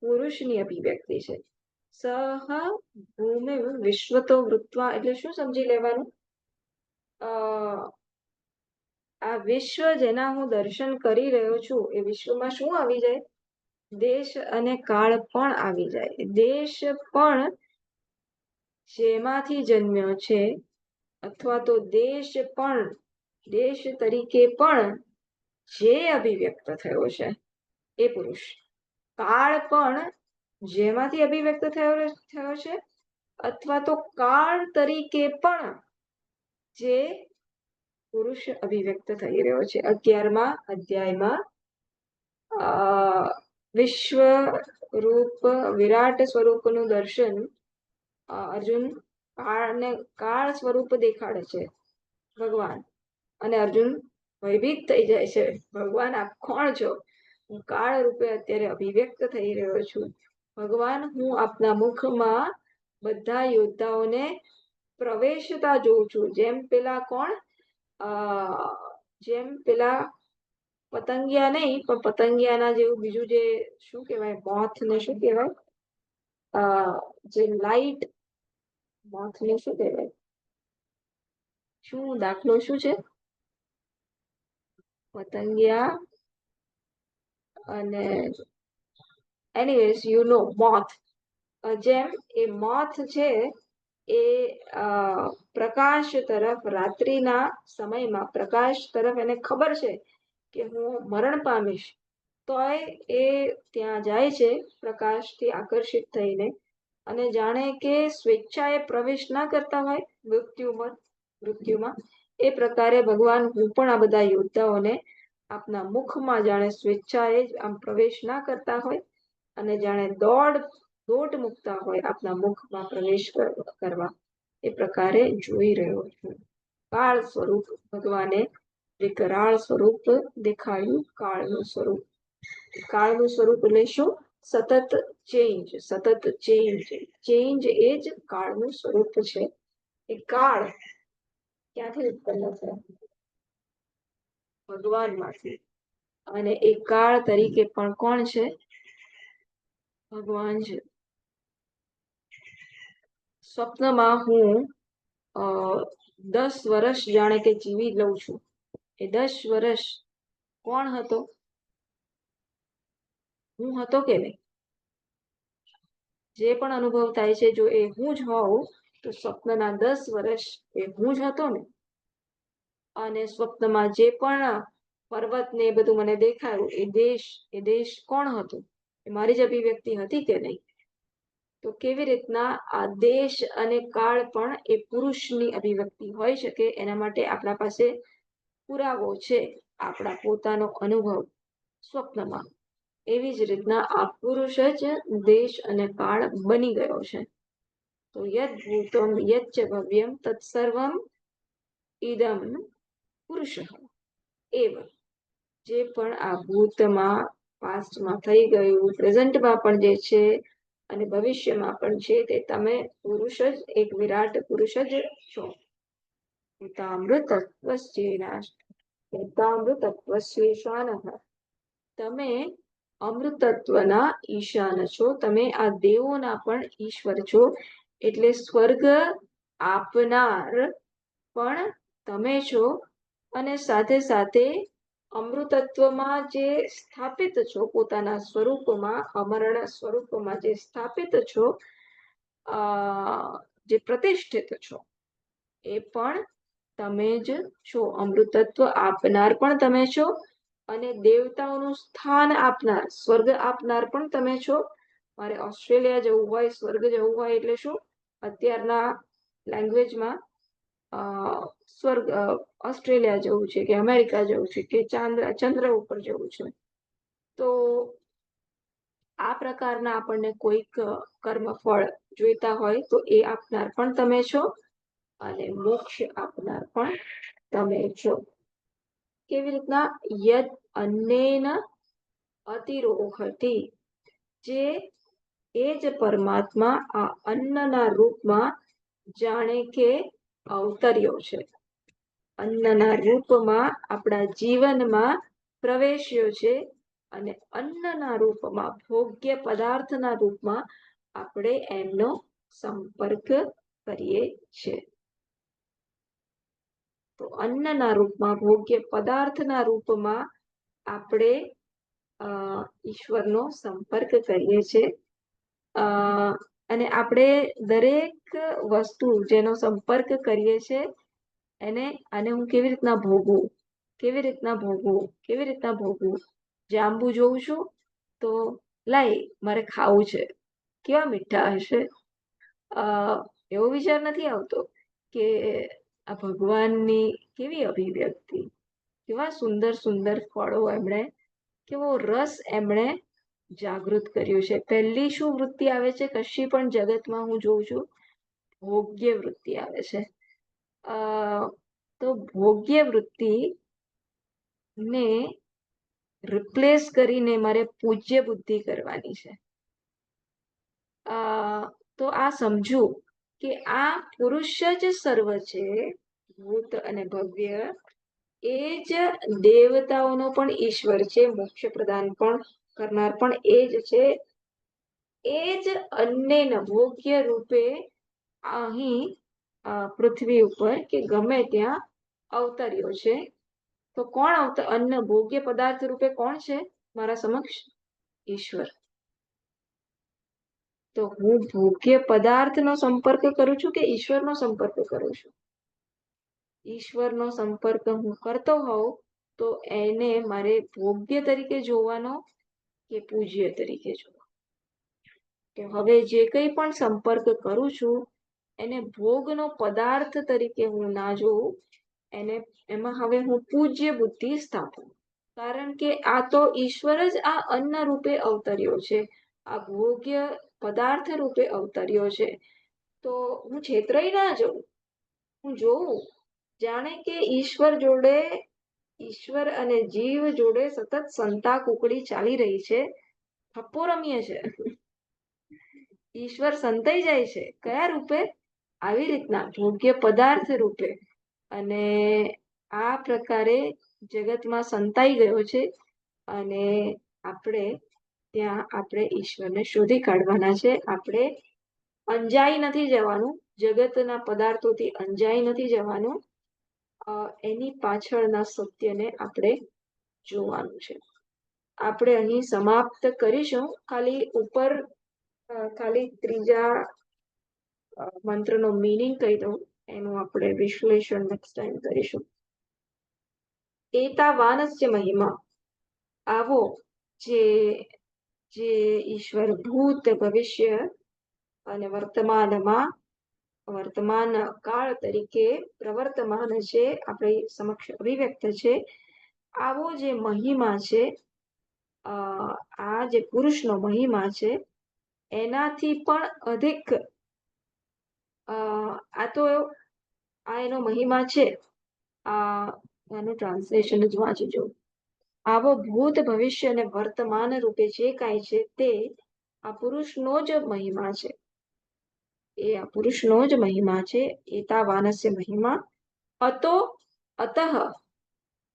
પુરુષની અભિવ્યક્તિ છે. સહ ભૂમિ વિશ્વતો વૃત્વા એટલે શું સમજી લેવાનું? આ વિશ્વ જેના હું દર્શન કરી રહ્યો છું, એ વિશ્વમાં શું આવી જાય? દેશ અને કાળ પણ આવી જાય. દેશ પણ જેમાંથી જન્મ્યો છે, અથવા તો દેશ તરીકે પણ જે અભિવ્યક્ત થયો છે, એ પુરુષ. કાળ પણ જેમાંથી અભિવ્યક્ત થયો છે, અથવા તો કાળ તરીકે પણ જે પુરુષ અભિવ્યક્ત થઈ રહ્યો છે. 11મા અધ્યાયમાં વિશ્વ રૂપ વિરાટ સ્વરૂપનું દર્શન અર્જુન કાળ સ્વરૂપ દેખાડે છે ભગવાન, અને અર્જુન ભયભીત થઈ જાય છે. ભગવાન આપ કોણ છો? હું કાળ રૂપે અત્યારે અભિવ્યક્ત થઈ રહ્યો છું. ભગવાન, હું આપના મુખમાં બધા યોદ્ધાઓને પ્રવેશતા જોઉં છું. જેમ પેલા પતંગિયા નહીં, પણ પતંગિયાના જેવું બીજું જે શું કહેવાય, મોથ ને શું કહેવાય, જે લાઈટ મોથ ને શું કહેવાય, શું દાખલો શું છે? પતંગિયા અને એનીવેઝ મોથ. જેમ એ મોથ છે, એ પ્રકાશ તરફ, રાત્રિના સમયમાં પ્રકાશ તરફ એને ખબર છે કે હું મરણ પામીશ, તોય એ ત્યાં જાય છે પ્રકાશથી આકર્ષિત થઈને. અને જાણે કે સ્વેચ્છાએ પ્રવેશ ના કરતા હોય મૃત્યુમાં, એ પ્રકારે ભગવાન હું પણ આ બધા યોદ્ધાઓને આપના મુખમાં જાણે સ્વેચ્છાએ જ આમ પ્રવેશ ના કરતા હોય અને જાણે દોટ મૂકતા હોય આપના મુખમાં પ્રવેશ કરવા, એ પ્રકારે જોઈ રહ્યો છું. કાળ સ્વરૂપ ભગવાને જે કરાળ સ્વરૂપ દેખાડ્યું, કાળનું સ્વરૂપ એટલે શું? સતત ચેન્જ એ જ કાળનું સ્વરૂપ છે. એ કાળ ક્યાંથી ઉત્પન્ન થયો? ભગવાનમાંથી. અને એ કાળ તરીકે પણ કોણ છે? ભગવાન છે. સ્વપ્નમાં હું 10 વર્ષ જાણે કે જીવી લઉં છું. એ 10 વર્ષ કોણ હતો? હું હતો કે નહીં? જે પણ અનુભવ થાય છે, જો એ હું જ હોઉં તો સ્વપ્નના 10 વર્ષ એ હું જ હતો ને. અને સ્વપ્નમાં જે પણ પર્વત ને એ બધું મને દેખાયું, એ દેશ કોણ હતો? એ મારી જ અભિવ્યક્તિ હતી કે નહીં? તો કેવી રીતના આ દેશ અને કાળ પણ એ પુરુષની અભિવ્યક્તિ હોઈ શકે, એના માટે આપણા પાસે પુરાવો છે, આપણા પોતાનો અનુભવ સ્વપ્નમાં. એવી જ રીતના આ પુરુષ જ દેશ અને કાળ બની ગયો છે. તો યદ ભૂતમ યચ્ચ ભવ્યમ તત્સર્વમ ઇદમ પુરુષ એવ. જે પણ આ ભૂતમાં પાસ્ટમાં થઈ ગયું, પ્રેઝન્ટમાં પણ જે છે અને ભવિષ્યમાં પણ છે, તે તમે પુરુષ જ, એક વિરાટ પુરુષ જ છો. તમે અમૃતત્વના ઈશાન છો. તમે આ દેવોના પણ ઈશ્વર છો. એટલે સ્વર્ગ આપનાર પણ તમે છો અને સાથે સાથે અમૃતત્વમાં જે સ્થાપિત છો, પોતાના સ્વરૂપમાં, અમરણ સ્વરૂપમાં જે સ્થાપિત છો, જે પ્રતિષ્ઠિત છો, એ પણ તમે જ છો. અમૃતત્વ આપનાર પણ તમે છો અને દેવતાઓનું સ્થાન આપનાર, સ્વર્ગ આપનાર પણ તમે છો. મારે ઓસ્ટ્રેલિયા જવું હોય, સ્વર્ગ જવું હોય એટલે શું? અત્યારના લેંગ્વેજમાં સ્વર્ગ ઓસ્ટ્રેલિયા જવું છે કે અમેરિકા જવું છે કે ચંદ્ર ઉપર જવું છે. તો આ પ્રકારના આપણને કોઈક કર્મફળ જોઈતા હોય તો એ આપનાર પણ તમે છો અને મોક્ષ આપનાર પણ તમે છો. કેવી રીતના? યદ અન્નેન અતિરોહતિ. જે એ જ પરમાત્મા આ અન્નના રૂપમાં જાણે કે અવતર્યો છે. અન્નના રૂપમાં આપણા જીવનમાં પ્રવેશ્યો છે અને અન્નના રૂપમાં, ભોગ્ય પદાર્થના રૂપમાં આપણે એમનો સંપર્ક કરીએ છીએ. તો અન્નના રૂપમાં, ભોગ્ય પદાર્થના રૂપમાં આપણે ઈશ્વરનો સંપર્ક કરીએ છીએ. અને આપણે દરેક વસ્તુ જેનો સંપર્ક કરીએ છીએ આને હું કેવી રીતના ભોગવું? જાંબુ જોઉં છું તો મારે ખાવું છે. કેવા મીઠા હશે? એવો વિચાર નથી આવતો કે આ ભગવાનની કેવી અભિવ્યક્તિ, કેવા સુંદર સુંદર ફળો, કેવો રસ એમણે જાગૃત કર્યું છે. પહેલી શું વૃત્તિ આવે છે? કશી પણ જગતમાં હું જોઉં છું, ભોગ્ય વૃત્તિ આવે છે. તો ભોગ્ય વૃત્તિ ને રિપ્લેસ કરીને મારે પૂજ્ય બુદ્ધિ કરવાની છે. તો આ સમજવું કે આ પુરુષ જ સર્વ છે, ભૂત અને ભવ્ય. એ જ દેવતાઓનો પણ ઈશ્વર છે, મોક્ષ પ્રદાન પણ કરનાર પણ એ જ છે. એ જ અન્નેન ભોગ્ય રૂપે અહીં પૃથ્વી ઉપર કે ગમે ત્યાં અવતર્યો છે. તો કોણ અન્ન ભોગ્ય પદાર્થ રૂપે કોણ છે મારા સમક્ષ? ઈશ્વર. તો હું ભોગ્ય પદાર્થનો સંપર્ક કરું છું કે ઈશ્વરનો સંપર્ક કરું છું? ઈશ્વરનો સંપર્ક હું કરતો હોઉં તો એને મારે ભોગ્ય તરીકે જોવાનો કે પૂજ્ય તરીકે જોવાનો? કે હવે જે કંઈ પણ સંપર્ક કરું છું એને ભોગનો પદાર્થ તરીકે હું ના જોઉં, એમાં હવે હું પૂજ્ય બુદ્ધિ સ્થાપું. કારણ કે આ તો ઈશ્વર જ આ અન્ન રૂપે અવતર્યો છે, આ ભોગ્ય પદાર્થ રૂપે અવતર્યો છે. તો હું છેતરાઈ ના જઉં, હું જોઉં જાણે કે ઈશ્વર અને જીવ જોડે સતત સંતા કુકડી ચાલી રહી છે, થપ્પો રમીએ છે. ઈશ્વર સંતાઈ જાય છે કયા રૂપે? આવી રીતના ભોગ્ય પદાર્થ રૂપે. અને આ પ્રકારે જગતમાં સંતાઈ ગયો છે. અને આપણે ઈશ્વરને શોધી કાઢવાના છે. આપણે અંજાઈ નથી જવાનું, જગતના પદાર્થોથી અંજાઈ નથી જવાનું. એની પાછળના સત્યને આપણે જોવાનું છે. આપણે અહીં સમાપ્ત કરીશું. ખાલી ત્રીજા મંત્રનો મીનિંગ કહી દઉં, એનું આપણે વિશ્લેષણ નેક્સ્ટ ટાઈમ કરીશું. એતાવાનસ્ય મહિમા, આવો જે ઈશ્વર ભૂત ભવિષ્ય અને વર્તમાન કાળ તરીકે પ્રવર્તમાન છે, આપણી સમક્ષ અભિવ્યક્ત છે. આવો જે મહિમા છે, આ જે પુરુષનો મહિમા છે, એનાથી પણ અધિક આ એનો મહિમા છે. આનું ટ્રાન્સલેશન જ વાંચી જોઉં. આવો ભૂત ભવિષ્ય અને વર્તમાન રૂપે જે કાંઈ છે તે આ પુરુષનો જ મહિમા છે. આ પુરુષનો જ મહિમા છે. એતાવાનસ્ય મહિમા અતઃ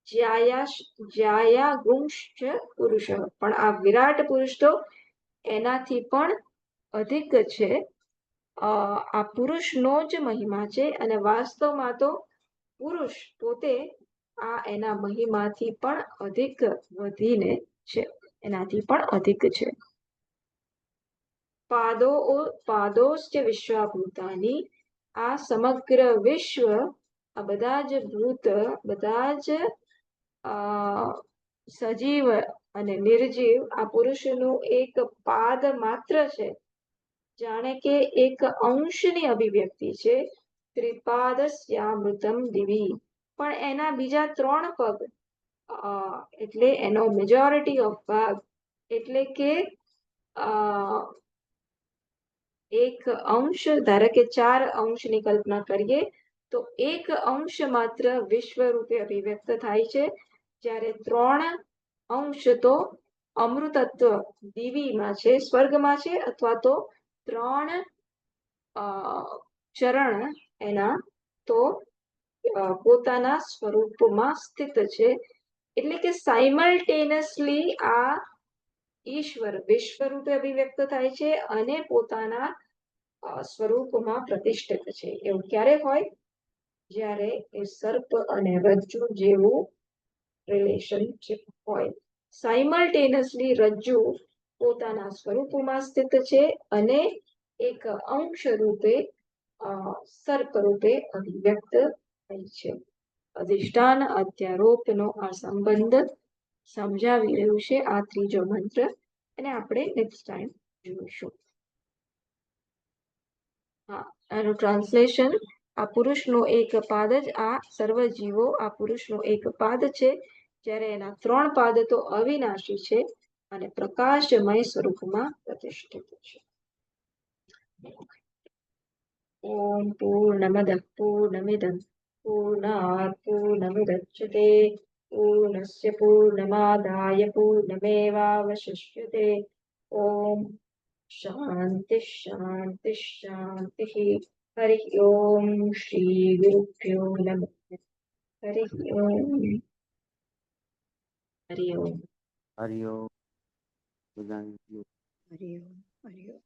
જ્યાયા ગુંશ્ચ પુરુષ, પણ આ વિરાટ પુરુષ તો એનાથી પણ અધિક છે. આ પુરુષનો જ મહિમા છે. અને વાસ્તવમાં તો પુરુષ પોતે આ એના મહિમાથી પણ અધિક વધીને છે, એનાથી પણ અધિક છે. પાદોશ્ચ વિશ્વાભૂતાની, આ સમગ્ર વિશ્વ, આ બધા જ ભૂત, બધા જ સજીવ અને નિર્જીવ આ પુરુષનું એક પાદ માત્ર છે. જાણે કે એક અંશની અભિવ્યક્તિ છે. ત્રિપાદસ્યામૃતમ દિવી, પણ એના બીજા 3 પગ, એટલે એનો મેજોરિટી ઓફ ભાગ, એટલે કે એક અંશ, ધારો કે 4 અંશની કલ્પના કરીએ તો એક અંશ માત્ર વિશ્વ રૂપે અભિવ્યક્ત થાય છે, જ્યારે 3 અંશ તો અમૃતત્વ દિવીમાં છે, સ્વર્ગમાં છે, અથવા તો 3 ચરણ એના તો પોતાના સ્વરૂપમાં સ્થિત છે. એટલે કે સાયમલ્ટેનિયસલી આ ઈશ્વર વિશ્વ રૂપે અભિવ્યક્ત થાય છે અને પોતાના સ્વરૂપમાં પ્રતિષ્ઠિત છે. એવું ક્યારે હોય? જ્યારે એ સર્પ અને રજ્જુ જેવું રિલેશનશિપ હોય. સાયમલ્ટેનિયસલી રજ્જુ પોતાના સ્વરૂપમાં સ્થિત છે અને એક અંશ રૂપે સર્પ રૂપે અભિવ્યક્ત થાય છે. અધિષ્ઠાન અધ્યારોપનો આ સંબંધ સમજાવી રહ્યું છે આ ત્રીજો મંત્ર, અને આપણે નેક્સ્ટ ટાઈમ જોઈશું. આનું ટ્રાન્સલેશન, આ પુરુષનો એક પાદ જ આ સર્વ જીવો, આ પુરુષનો એક પાદ છે, જ્યારે એના 3 પાદ તો અવિનાશી છે અને પ્રકાશમય સ્વરૂપમાં પ્રતિષ્ઠિત છે. ઓમ પૂર્ણમદ પૂર્ણમિદં પૂર્ણાત પૂર્ણમુદચ્યતે પૂર્ણસ્ય પૂર્ણમાદાય પૂર્ણમેવાવશિષ્યતે. ઓમ શાંતિ શાંતિ શાંતિ. હરિ ઓમ શ્રી ગુરુભ્યો નમઃ. હરિ ઓમ. હરિ ઓમ. હરિઓમ. હરિ ઓમ. હરિ ઓમ.